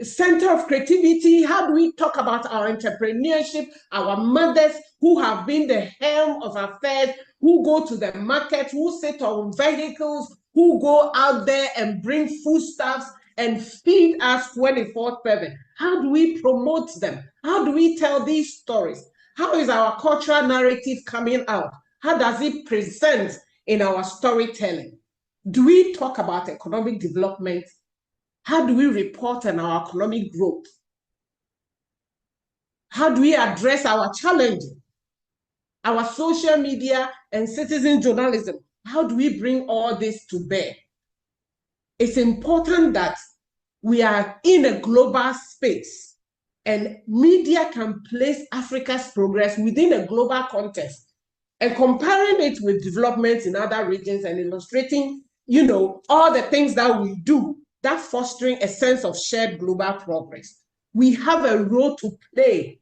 center of creativity? How do we talk about our entrepreneurship, our mothers who have been the helm of affairs, who go to the market, who sit on vehicles, who go out there and bring foodstuffs and feed us 24/7? How do we promote them? How do we tell these stories? How is our cultural narrative coming out? How does it present in our storytelling? Do we talk about economic development? How do we report on our economic growth? How do we address our challenges? Our social media and citizen journalism, how do we bring all this to bear? It's important that we are in a global space, and media can place Africa's progress within a global context and comparing it with developments in other regions and illustrating, all the things that we do, that fostering a sense of shared global progress. We have a role to play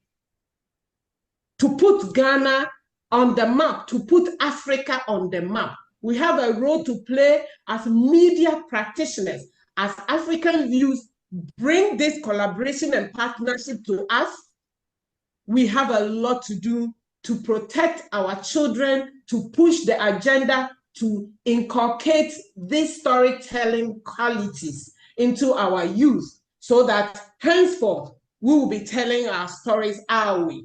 to put Ghana on the map, to put Africa on the map. We have a role to play as media practitioners, as African Views bring this collaboration and partnership to us. We have a lot to do to protect our children, to push the agenda, to inculcate these storytelling qualities into our youth, so that henceforth we will be telling our stories our way.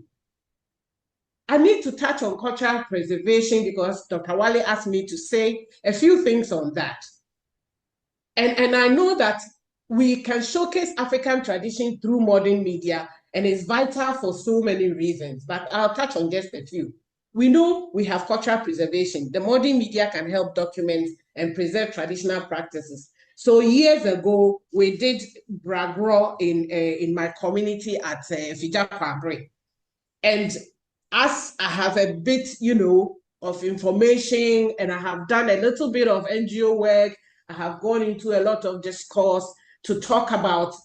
I need to touch on cultural preservation because Dr. Wale asked me to say a few things on that. And I know that we can showcase African tradition through modern media, and it's vital for so many reasons, but I'll touch on just a few. We know we have cultural preservation. The modern media can help document and preserve traditional practices. So years ago, we did Bragro in my community at Fija Kwabre. And as I have a bit, of information, and I have done a little bit of NGO work, I have gone into a lot of discourse to talk about,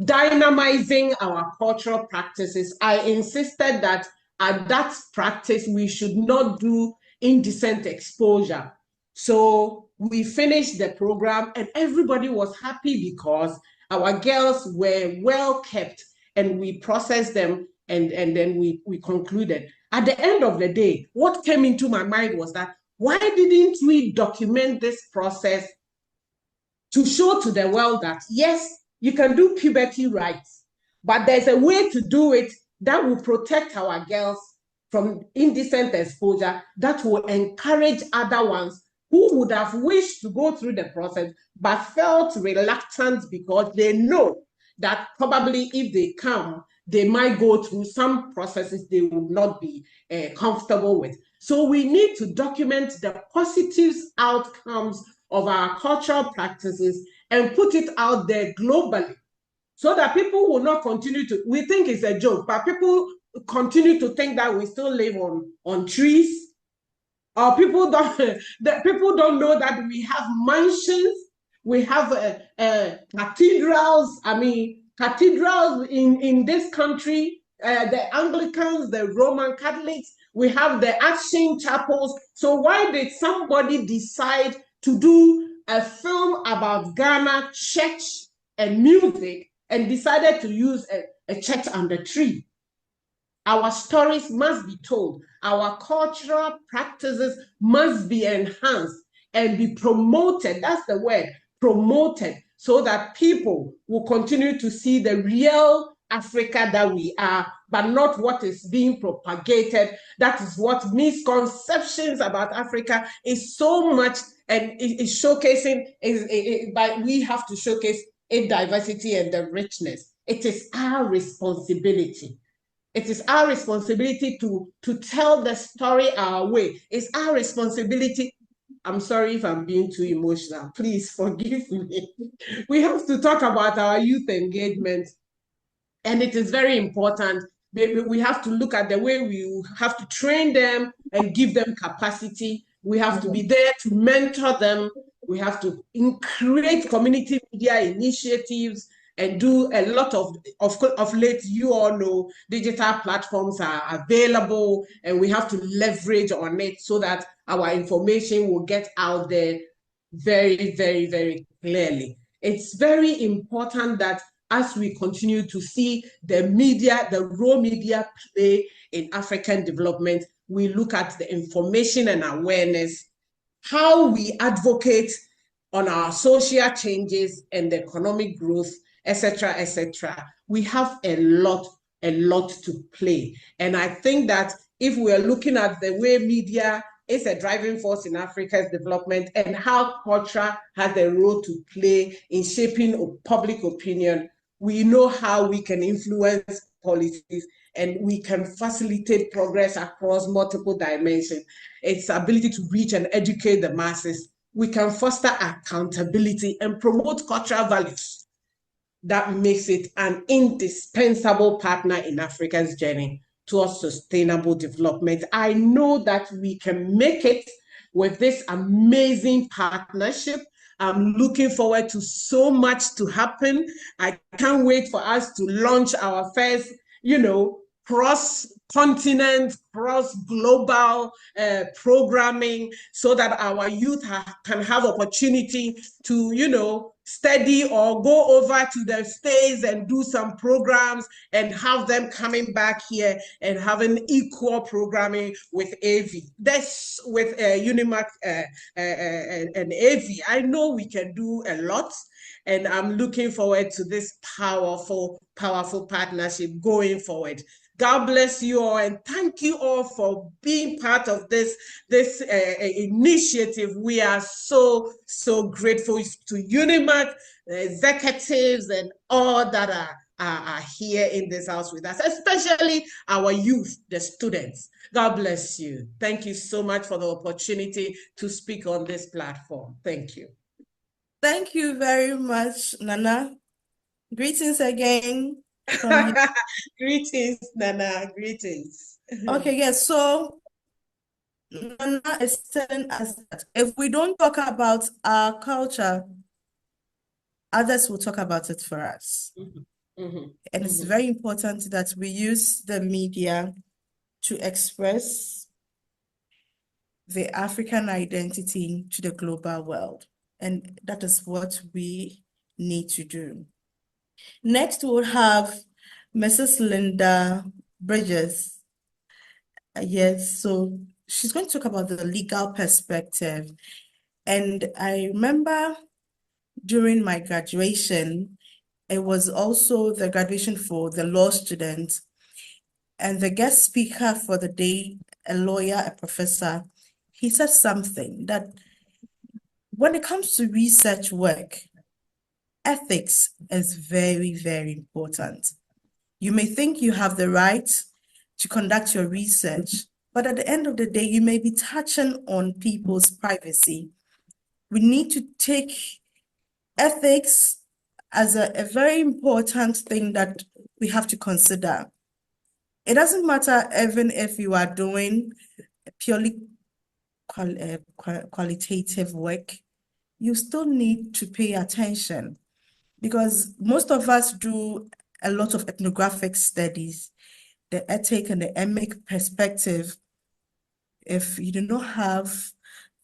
dynamizing our cultural practices. I insisted that at that practice, we should not do indecent exposure. So we finished the program and everybody was happy because our girls were well kept and we processed them and then we concluded. At the end of the day, what came into my mind was that why didn't we document this process to show to the world that, yes, you can do puberty rights, but there's a way to do it that will protect our girls from indecent exposure, that will encourage other ones who would have wished to go through the process, but felt reluctant because they know that probably if they come, they might go through some processes they would not be comfortable with. So we need to document the positive outcomes of our cultural practices and put it out there globally so that people will not continue to, we think it's a joke, but people continue to think that we still live on trees, or people don't know that we have mansions, we have cathedrals. I mean, cathedrals in this country, the Anglicans, the Roman Catholics, we have the action chapels. So why did somebody decide to do a film about Ghana church and music and decided to use a church and a tree? Our stories must be told. Our cultural practices must be enhanced and be promoted. That's the word, promoted, so that people will continue to see the real Africa that we are, but not what is being propagated. That is what misconceptions about Africa is so much, and it is showcasing, but we have to showcase its diversity and the richness. It is our responsibility. It is our responsibility to tell the story our way. It's our responsibility. I'm sorry if I'm being too emotional. Please forgive me. We have to talk about our youth engagement. And it is very important. We have to look at the way we have to train them and give them capacity. We have to be there to mentor them. We have to create community media initiatives and do a lot of late, you all know, digital platforms are available and we have to leverage on it so that our information will get out there very, very, very clearly. It's very important that as we continue to see the media, the raw media play in African development, we look at the information and awareness, how we advocate on our social changes and the economic growth, etc., etc. We have a lot to play. And I think that if we are looking at the way media is a driving force in Africa's development and how culture has a role to play in shaping public opinion, we know how we can influence policies and we can facilitate progress across multiple dimensions. Its ability to reach and educate the masses. We can foster accountability and promote cultural values. That makes it an indispensable partner in Africa's journey towards sustainable development. I know that we can make it with this amazing partnership. I'm looking forward to so much to happen. I can't wait for us to launch our first, cross-continent, cross-global programming so that our youth can have opportunity to, study or go over to the States and do some programs and have them coming back here and having equal programming with AV. That's with UniMAC and AV. I know we can do a lot, and I'm looking forward to this powerful partnership going forward. God bless you all, and thank you all for being part of this initiative. We are so grateful to UniMAC, executives, and all that are here in this house with us, especially our youth, the students. God bless you. Thank you so much for the opportunity to speak on this platform. Thank you. Thank you very much, Nana. Greetings again from you. Greetings, Nana. Greetings. Okay, yes. So Nana is telling us that if we don't talk about our culture, others will talk about it for us. And it's very important that we use the media to express the African identity to the global world. And that is what we need to do. Next, we'll have Mrs. Linda Bridges. Yes, so she's going to talk about the legal perspective. And I remember during my graduation, it was also the graduation for the law students. And the guest speaker for the day, a lawyer, a professor, he said something that when it comes to research work, ethics is very, very important. You may think you have the right to conduct your research, but at the end of the day, you may be touching on people's privacy. We need to take ethics as a very important thing that we have to consider. It doesn't matter even if you are doing purely qualitative work, you still need to pay attention, because most of us do a lot of ethnographic studies, the ethic and the emic perspective. If you do not have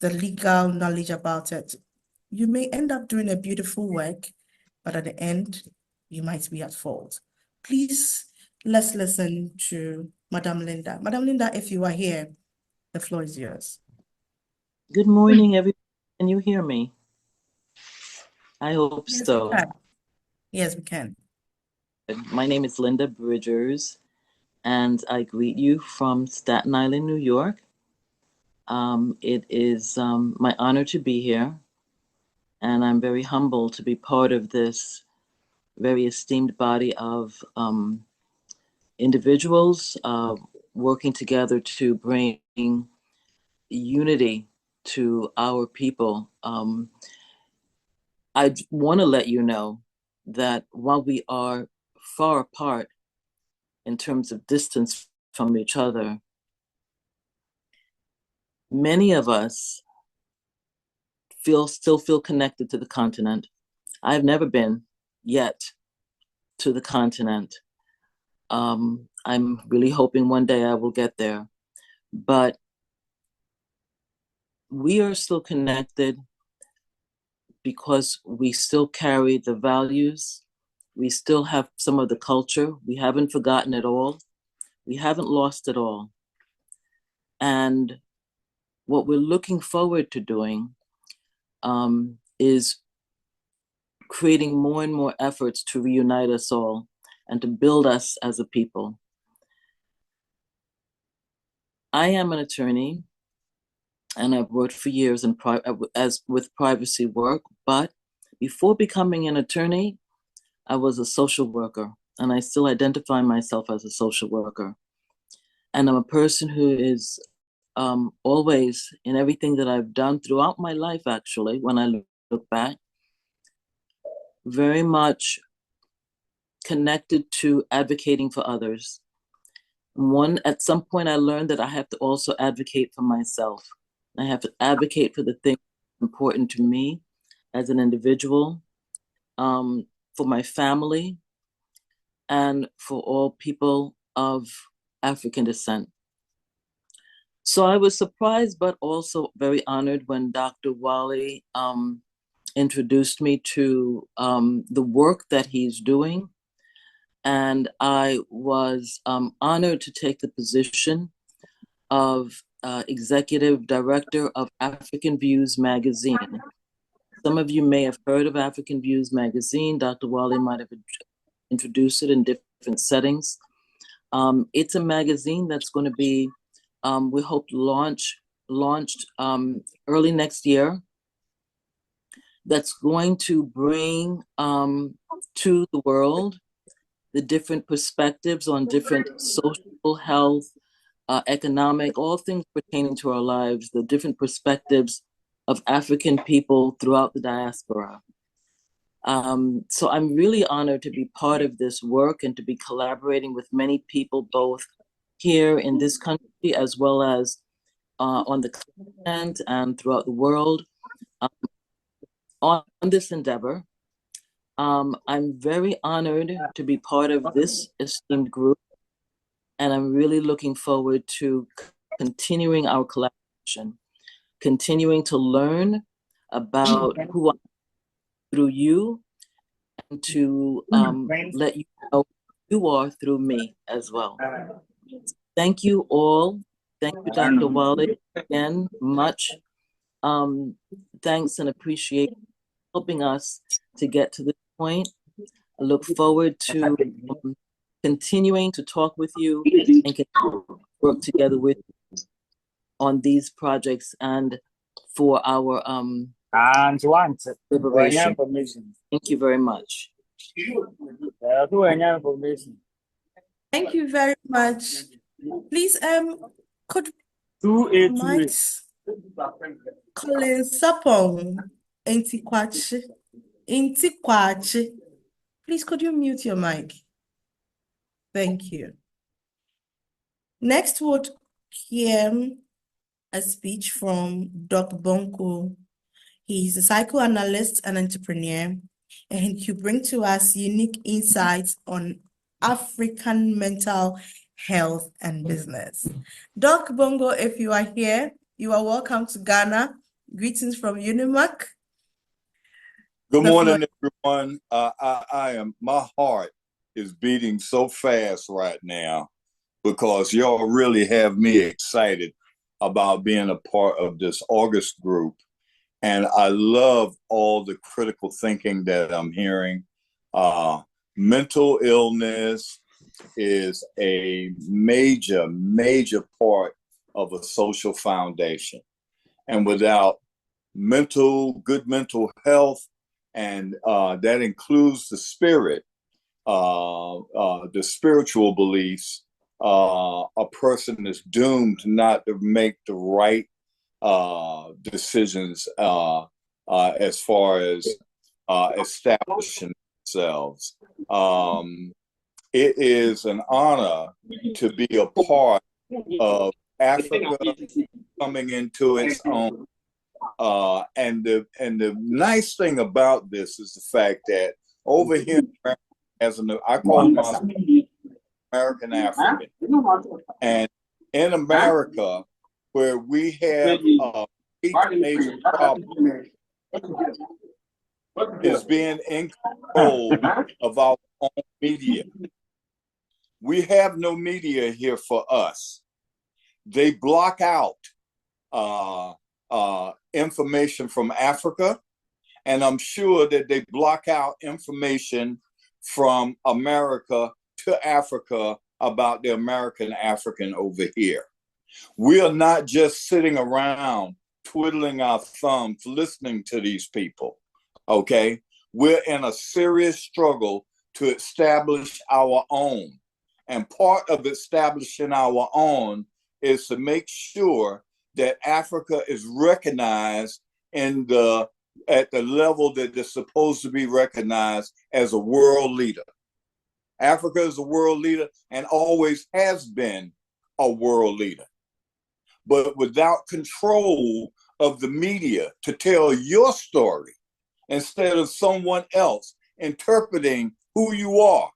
the legal knowledge about it, you may end up doing a beautiful work, but at the end, you might be at fault. Please, let's listen to Madam Linda. Madam Linda, if you are here, the floor is yours. Good morning, everyone. Can you hear me? I hope Yes, so. we can. Yes, we can. My name is Linda Bridgers, and I greet you from Staten Island, New York. It is my honor to be here, and I'm very humbled to be part of this very esteemed body of individuals working together to bring unity to our people. I want to let you know that while we are far apart in terms of distance from each other, many of us still feel connected to the continent. I've never been yet to the continent. I'm really hoping one day I will get there, but we are still connected because we still carry the values. We still have some of the culture. We haven't forgotten it all. We haven't lost it all. And what we're looking forward to doing is creating more and more efforts to reunite us all and to build us as a people. I am an attorney, and I've worked for years with privacy work, but before becoming an attorney, I was a social worker, and I still identify myself as a social worker. And I'm a person who is always, in everything that I've done throughout my life, actually, when I look back, very much connected to advocating for others. At some point, I learned that I have to also advocate for myself. I have to advocate for the things important to me as an individual, for my family, and for all people of African descent. So I was surprised, but also very honored when Dr. Wale introduced me to the work that he's doing. And I was honored to take the position of Executive Director of African Views magazine. Some of you may have heard of African Views magazine. Dr. Wale might have introduced it in different settings. It's a magazine that's going to be, we hope, launched early next year. That's going to bring to the world the different perspectives on different social, health, economic, all things pertaining to our lives, the different perspectives of African people throughout the diaspora. So I'm really honored to be part of this work and to be collaborating with many people, both here in this country as well as on the continent and throughout the world on this endeavor. I'm very honored to be part of this esteemed group, and I'm really looking forward to continuing our collaboration, continuing to learn about who I am through you, and to let you know who you are through me as well. Thank you all. Thank you, Dr. Wale, again, much thanks and appreciation for helping us to get to this point. I look forward to continuing to talk with you and work together with you on these projects and for our liberation. Thank you very much. Thank you very much. Please, could Mike's Colin Sapong Intikwachi. Please, could you mute your mic? Thank you. Next, we'll hear a speech from Dr. Bonko. He's a psychoanalyst and entrepreneur, and he'll bring to us unique insights on African mental health and business. Doc Bongo, if you are here, you are welcome to Ghana. Greetings from UniMAC. Good morning, everyone. My heart is beating so fast right now because y'all really have me excited about being a part of this August group. And I love all the critical thinking that I'm hearing. Mental illness is a major, major part of a social foundation. And without good mental health, and that includes the spirit, the spiritual beliefs, a person is doomed not to make the right decisions as far as establishing themselves. It is an honor to be a part of Africa coming into its own. And the nice thing about this is the fact that over here, I call myself American African, and in America, where we have a major problem is being in control of our own media. We have no media here for us. They block out information from Africa, and I'm sure that they block out information from America to Africa about the American African over here. We are not just sitting around twiddling our thumbs listening to these people, okay? We're in a serious struggle to establish our own. And part of establishing our own is to make sure that Africa is recognized at the level that it's supposed to be recognized as a world leader. Africa is a world leader and always has been a world leader. But without control of the media to tell your story instead of someone else interpreting who you are,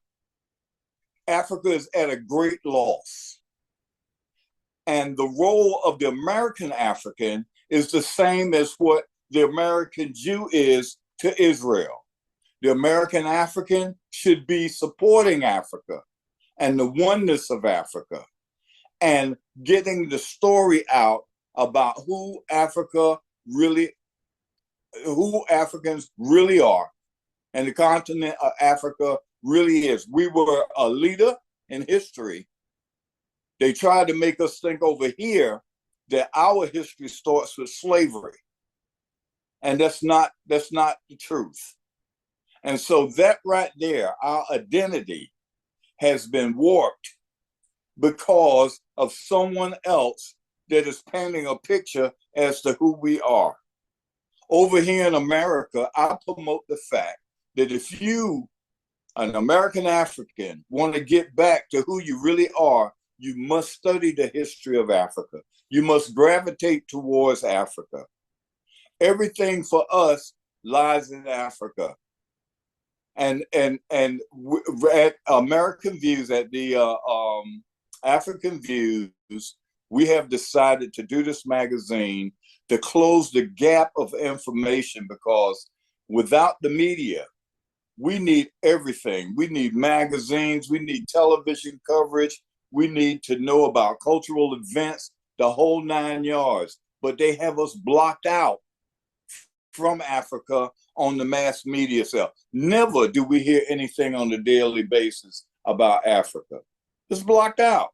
Africa is at a great loss. And the role of the American African is the same as what the American Jew is to Israel. The American African should be supporting Africa and the oneness of Africa and getting the story out about who Africans really are and the continent of Africa really is. We were a leader in history. They tried to make us think over here that our history starts with slavery. And that's not the truth. And so that right there, our identity has been warped because of someone else that is painting a picture as to who we are. Over here in America, I promote the fact that if you, an American African, want to get back to who you really are, you must study the history of Africa. You must gravitate towards Africa. Everything for us lies in Africa. And at American Views, at the African Views, we have decided to do this magazine to close the gap of information, because without the media, we need everything. We need magazines, we need television coverage, we need to know about cultural events, the whole 9 yards, but they have us blocked out from Africa on the mass media cell. Never do we hear anything on a daily basis about Africa. It's blocked out.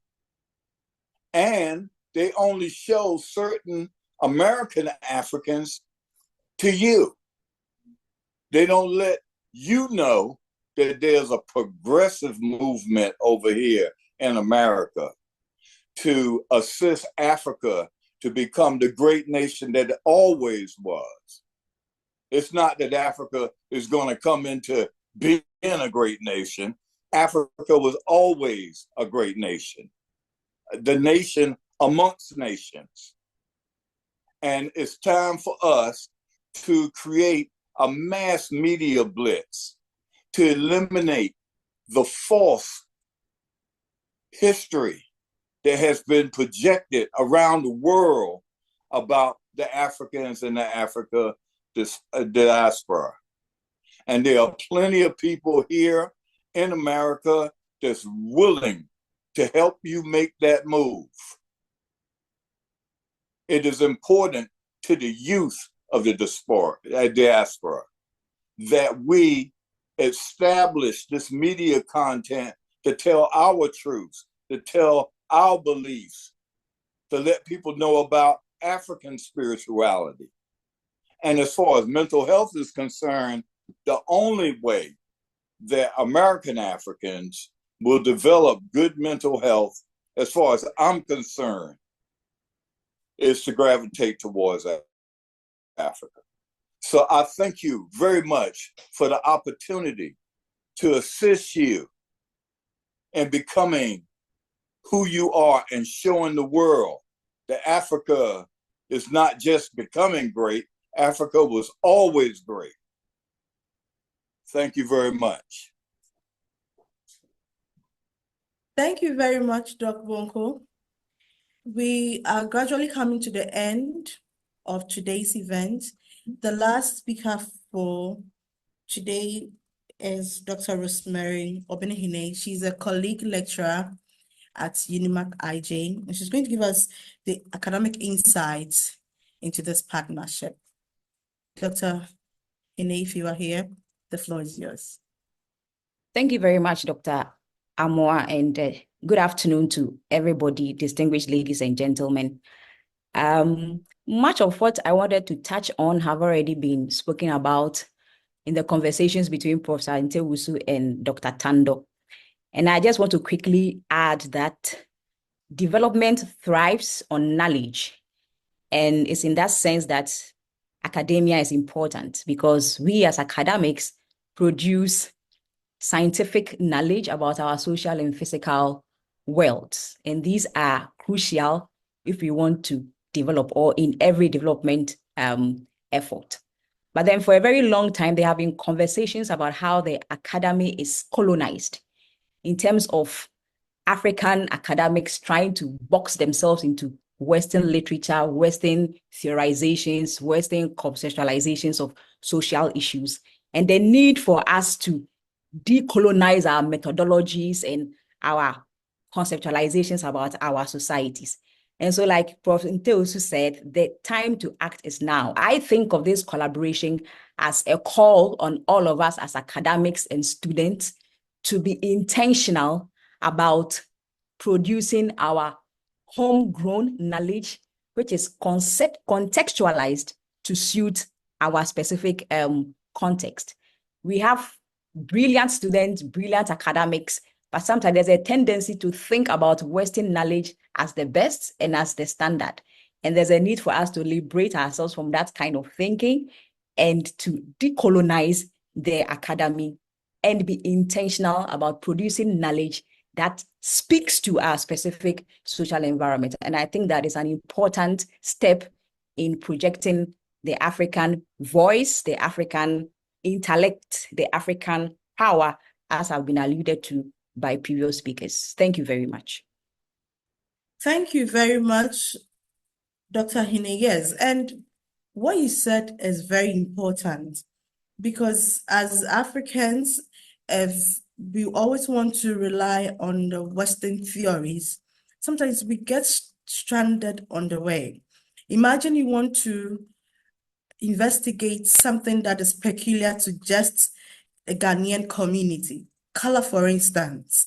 And they only show certain American Africans to you. They don't let you know that there's a progressive movement over here in America to assist Africa to become the great nation that it always was. It's not that Africa is going to come into being a great nation. Africa was always a great nation, the nation amongst nations. And it's time for us to create a mass media blitz to eliminate the false history that has been projected around the world about the Africans and the Africa diaspora. And there are plenty of people here in America that's willing to help you make that move. It is important to the youth of the diaspora that we establish this media content to tell our truths, to tell our beliefs, to let people know about African spirituality. And as far as mental health is concerned, the only way that American Africans will develop good mental health, as far as I'm concerned, is to gravitate towards Africa. So I thank you very much for the opportunity to assist you in becoming who you are and showing the world that Africa is not just becoming great, Africa was always great. Thank you very much. Thank you very much, Dr. Bonko. We are gradually coming to the end of today's event. The last speaker for today is Dr. Rosemary Obeng-Hinneh. She's a colleague lecturer at UniMAC IJ, and she's going to give us the academic insights into this partnership. Dr. Hinneh, if you are here, the floor is yours. Thank you very much, Dr. Ahmoah, and good afternoon to everybody, distinguished ladies and gentlemen. Much of what I wanted to touch on have already been spoken about in the conversations between Professor Ntewusu and Dr. Tando. And I just want to quickly add that development thrives on knowledge. And it's in that sense that academia is important, because we as academics produce scientific knowledge about our social and physical worlds. And these are crucial if we want to develop, or in every development effort. But then for a very long time, there have been conversations about how the academy is colonized in terms of African academics trying to box themselves into Western literature, Western theorizations, Western conceptualizations of social issues, and the need for us to decolonize our methodologies and our conceptualizations about our societies. And so, like Prof. Nteosu said, the time to act is now. I think of this collaboration as a call on all of us as academics and students to be intentional about producing our homegrown knowledge, which is contextualized to suit our specific context. We have brilliant students, brilliant academics, but sometimes there's a tendency to think about Western knowledge as the best and as the standard. And there's a need for us to liberate ourselves from that kind of thinking and to decolonize the academy and be intentional about producing knowledge that speaks to our specific social environment. And I think that is an important step in projecting the African voice, the African intellect, the African power, as have been alluded to by previous speakers. Thank you very much. Thank you very much, Dr. Hinneh. Yes, and what you said is very important because as Africans, if we always want to rely on the Western theories, sometimes we get stranded on the way. Imagine you want to investigate something that is peculiar to just a Ghanaian community, color, for instance.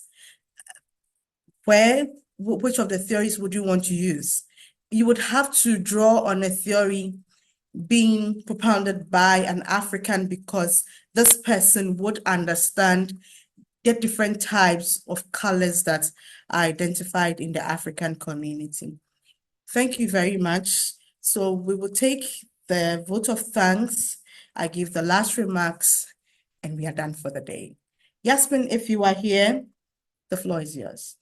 Which of the theories would you want to use? You would have to draw on a theory being propounded by an African because this person would understand the different types of colors that are identified in the African community. Thank you very much. So we will take the vote of thanks. I give the last remarks and we are done for the day. Yasmin, if you are here, the floor is yours.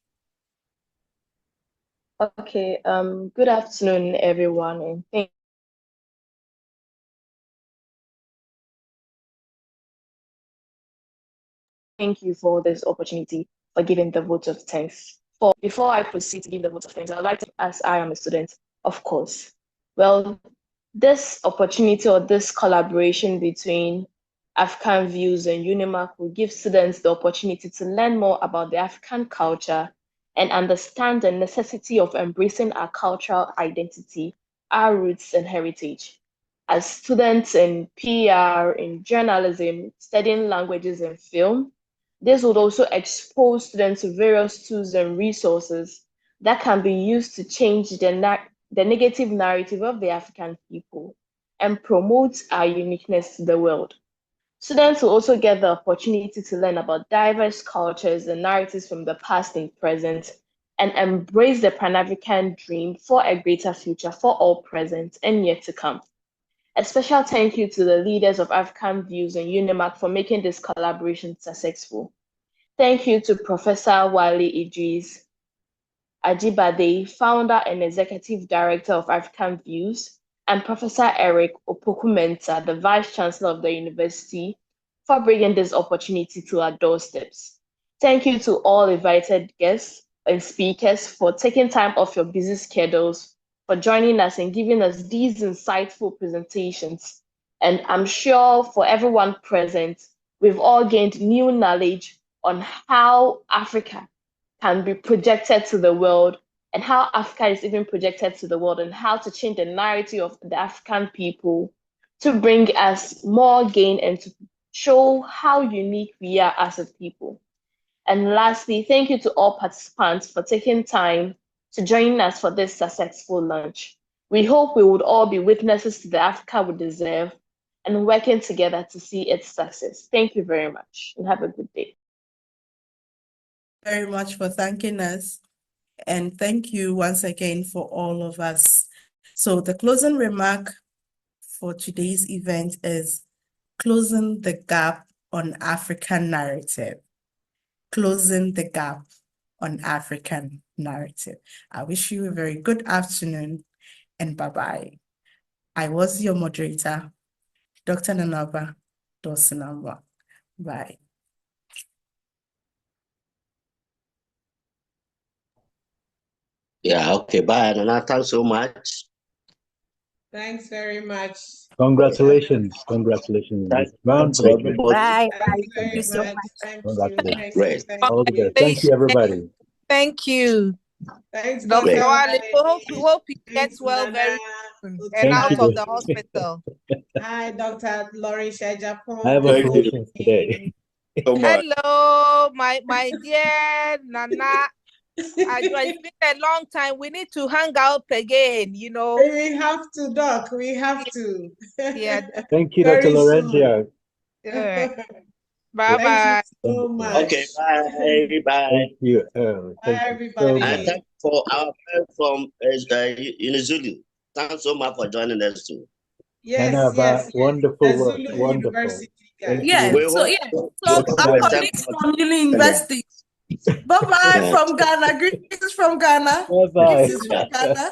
Okay, good afternoon, everyone, and thank you for this opportunity for giving the vote of thanks. Before I proceed to give the vote of thanks, I'd like to, as I am a student, of course. Well, this opportunity or this collaboration between African Views and UniMAC will give students the opportunity to learn more about the African culture and understand the necessity of embracing our cultural identity, our roots and heritage. As students in PR, in journalism, studying languages and film, this would also expose students to various tools and resources that can be used to change the negative narrative of the African people and promote our uniqueness to the world. Students will also get the opportunity to learn about diverse cultures and narratives from the past and present and embrace the Pan-African dream for a greater future for all present and yet to come. A special thank you to the leaders of African Views and UniMAC for making this collaboration successful. Thank you to Professor Wale Idris Ajibade, founder and executive director of African Views, and Professor Eric Opoku-Agyemang, the Vice Chancellor of the university, for bringing this opportunity to our doorsteps. Thank you to all invited guests and speakers for taking time off your busy schedules, for joining us and giving us these insightful presentations. And I'm sure for everyone present, we've all gained new knowledge on how Africa can be projected to the world and how Africa is even projected to the world and how to change the narrative of the African people to bring us more gain and to show how unique we are as a people. And lastly, thank you to all participants for taking time to join us for this successful launch. We hope we would all be witnesses to the Africa we deserve and working together to see its success. Thank you very much and have a good day. Very much for thanking us. And thank you once again for all of us. So the closing remark for today's event is closing the gap on African narrative. Closing the gap on African narrative. I wish you a very good afternoon and bye-bye. I was your moderator, Dr. Nanaba Dawson-Ahmoah. Bye. Yeah, okay, bye, Nana. Thanks so much. Thanks very much. Congratulations. Congratulations. Thanks Groundbreaking. Bye. Bye. Thanks Thank very you so much. much. Thank you. Congratulations. Thank you. Great. Thank All the you. best. Thank you, everybody. Thank you. Thanks, Dr. Dr. Wale. Wale. We hope you get Thanks, well Nana. very soon and Thank out you. of the hospital. Hi, Dr. Lori Shejapon. I have Thank you operations today. so much. Hello, my dear Nana. It's been a long time. We need to hang out again, you know. We have to, Doc. We have to. Yeah. Thank you, Very Dr. soon. Lorenzo. Bye bye. Thank you so much. Okay, bye, bye. Thank you. Bye, Thank you so everybody. And much. thanks for our friend from Unizulu. Thanks so much for joining us too. Yes, yes. Wonderful The work. Zulu Wonderful. University guys. Thank Yeah, you. so our colleagues from Uni University. Bye-bye from Ghana. Greetings from Ghana. Bye-bye. Greetings from Ghana.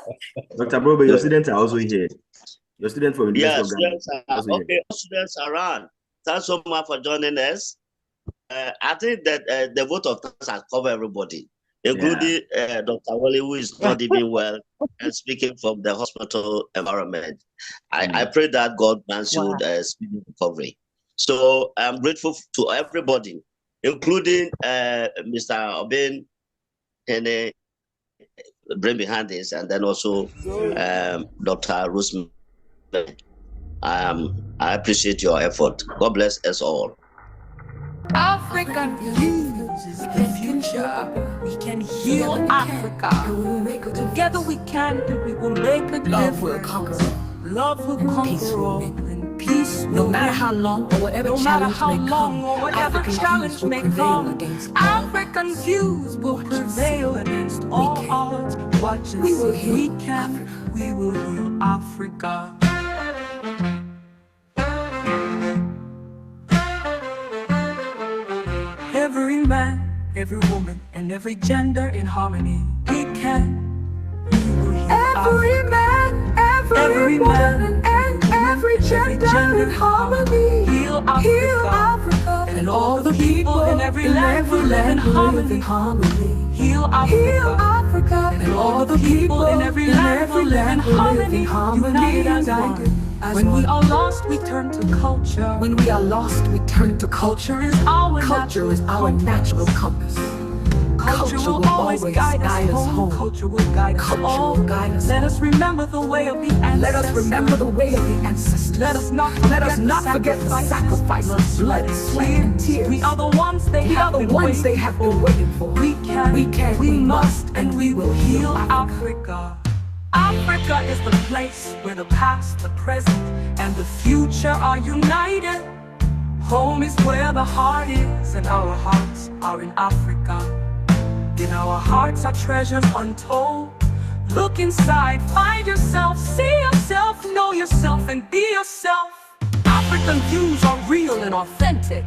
Dr. Brobe, your students are also here. Your students from University of Ghana. Students are, okay, students around. Thanks so much for joining us. I think that the vote of thanks has covered everybody, including Dr. Wale, who is not even well and speaking from the hospital environment. I pray that God grants you the speedy recovery. So I'm grateful to everybody, including Mr. Obeng-Hinneh, brain behind this, and then also Dr. Rosemary. I appreciate your effort. God bless us all. African youth is the future. We can heal Africa. Together we can, we will make a difference. Love will conquer. Love will conquer all. And peace, no matter how long or whatever challenge may come, African views will prevail against all odds. Watch us, we will heal Africa. Every man, every woman, and every gender in harmony. We can. Every man, every woman, and every gender in harmony. Heal Africa, and all the people in every land will live in harmony. Heal Africa, and all the people in every land will live in harmony. United as one. When we are lost, we turn to culture. When we are lost, we turn to culture. Culture is our natural compass. Culture will always guide us home. Culture will guide us all. Let us remember the way of the ancestors. Let us not forget the sacrifice of blood, sweat, and tears. We are the ones they have been waiting for. We can, we must, and we will heal Africa. Africa is the place where the past, the present, and the future are united. Home is where the heart is, and our hearts are in Africa. In our hearts are treasures untold. Look inside, find yourself, see yourself, know yourself, and be yourself. African views are real and authentic,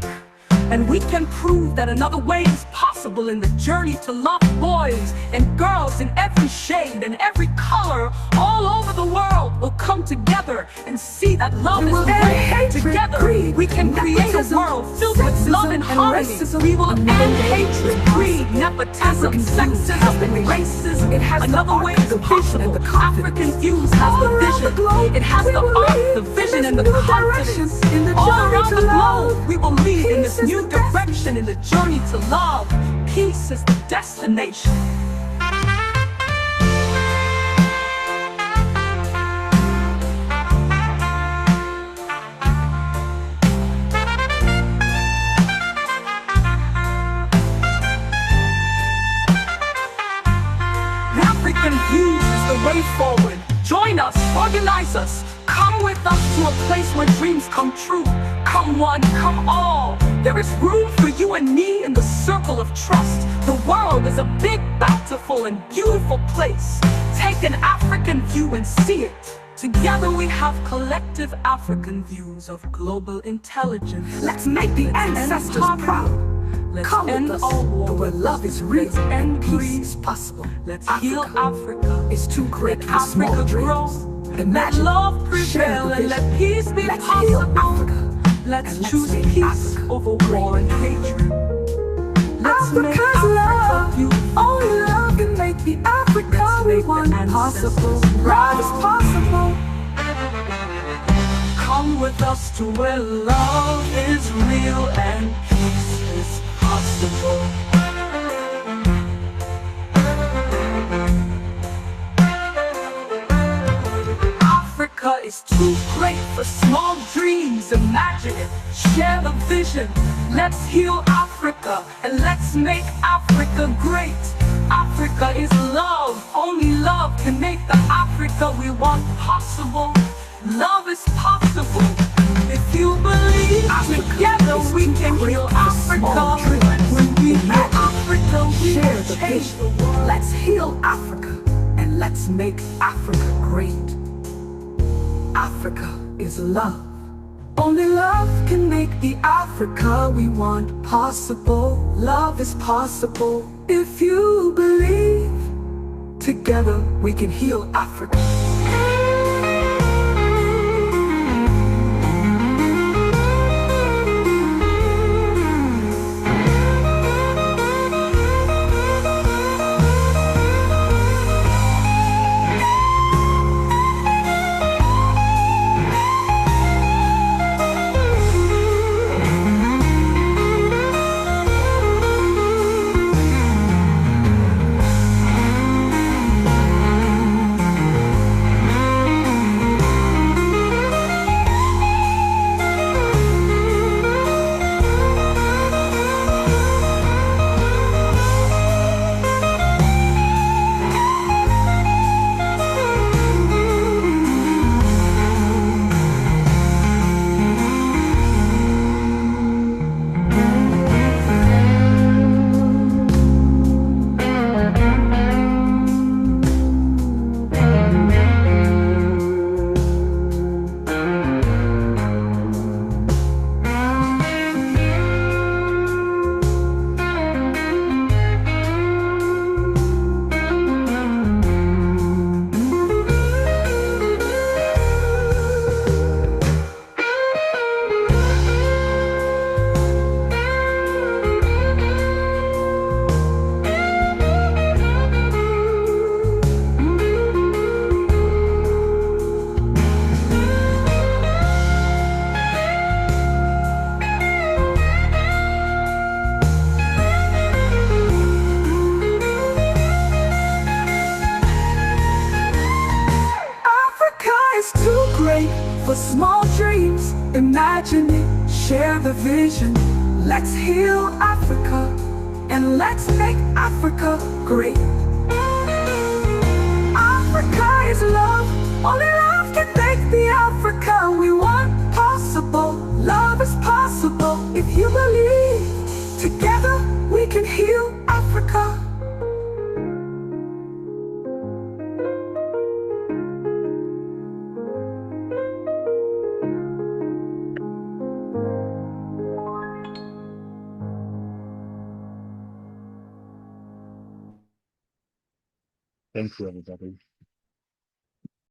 and we can prove that another way is possible in the journey to love boys and girls in every shade and every color all over the world. We'll come together and see that love is real. Together we can create a world filled with love and harmony. We will end hatred, greed, nepotism, sexism, and racism. Another way is possible. African views has the vision. It has the art, the vision, and the confidence. All around the globe, we will lead in this new direction in the journey to love. Peace is the destination. African views is the way forward. Join us, organize us. Come with us to a place where dreams come true. Come one, come all. There is room for you and me in the circle of trust. The world is a big, bountiful, and beautiful place. Take an African view and see it. Together we have collective African views of global intelligence. Let's make the ancestors proud. Let's end all war where love is real and peace is possible. Let's heal Africa. It's too great for small dreams. Let love prevail and let peace be possible. Let's choose peace over war and hatred. Let's make Africa beautiful. Only love can make the Africa we everyone possible. Love is possible. Come with us to where love is real and peace is possible. Africa is too great for small dreams. Imagine it, share the vision. Let's heal Africa and let's make Africa great. Africa is love, only love can make the Africa we want possible. Love is possible. If you believe, together we can heal Africa. When we heal Africa, we can change the world. Let's heal Africa and let's make Africa great. Africa is love. Only love can make the Africa we want possible. Love is possible. If you believe, together we can heal Africa. For small dreams, imagine it, share the vision. Let's heal Africa and let's make Africa great. Africa is love, only love can make the Africa we want possible. Love is possible if you believe. Together we can heal Africa. Thank you, everybody.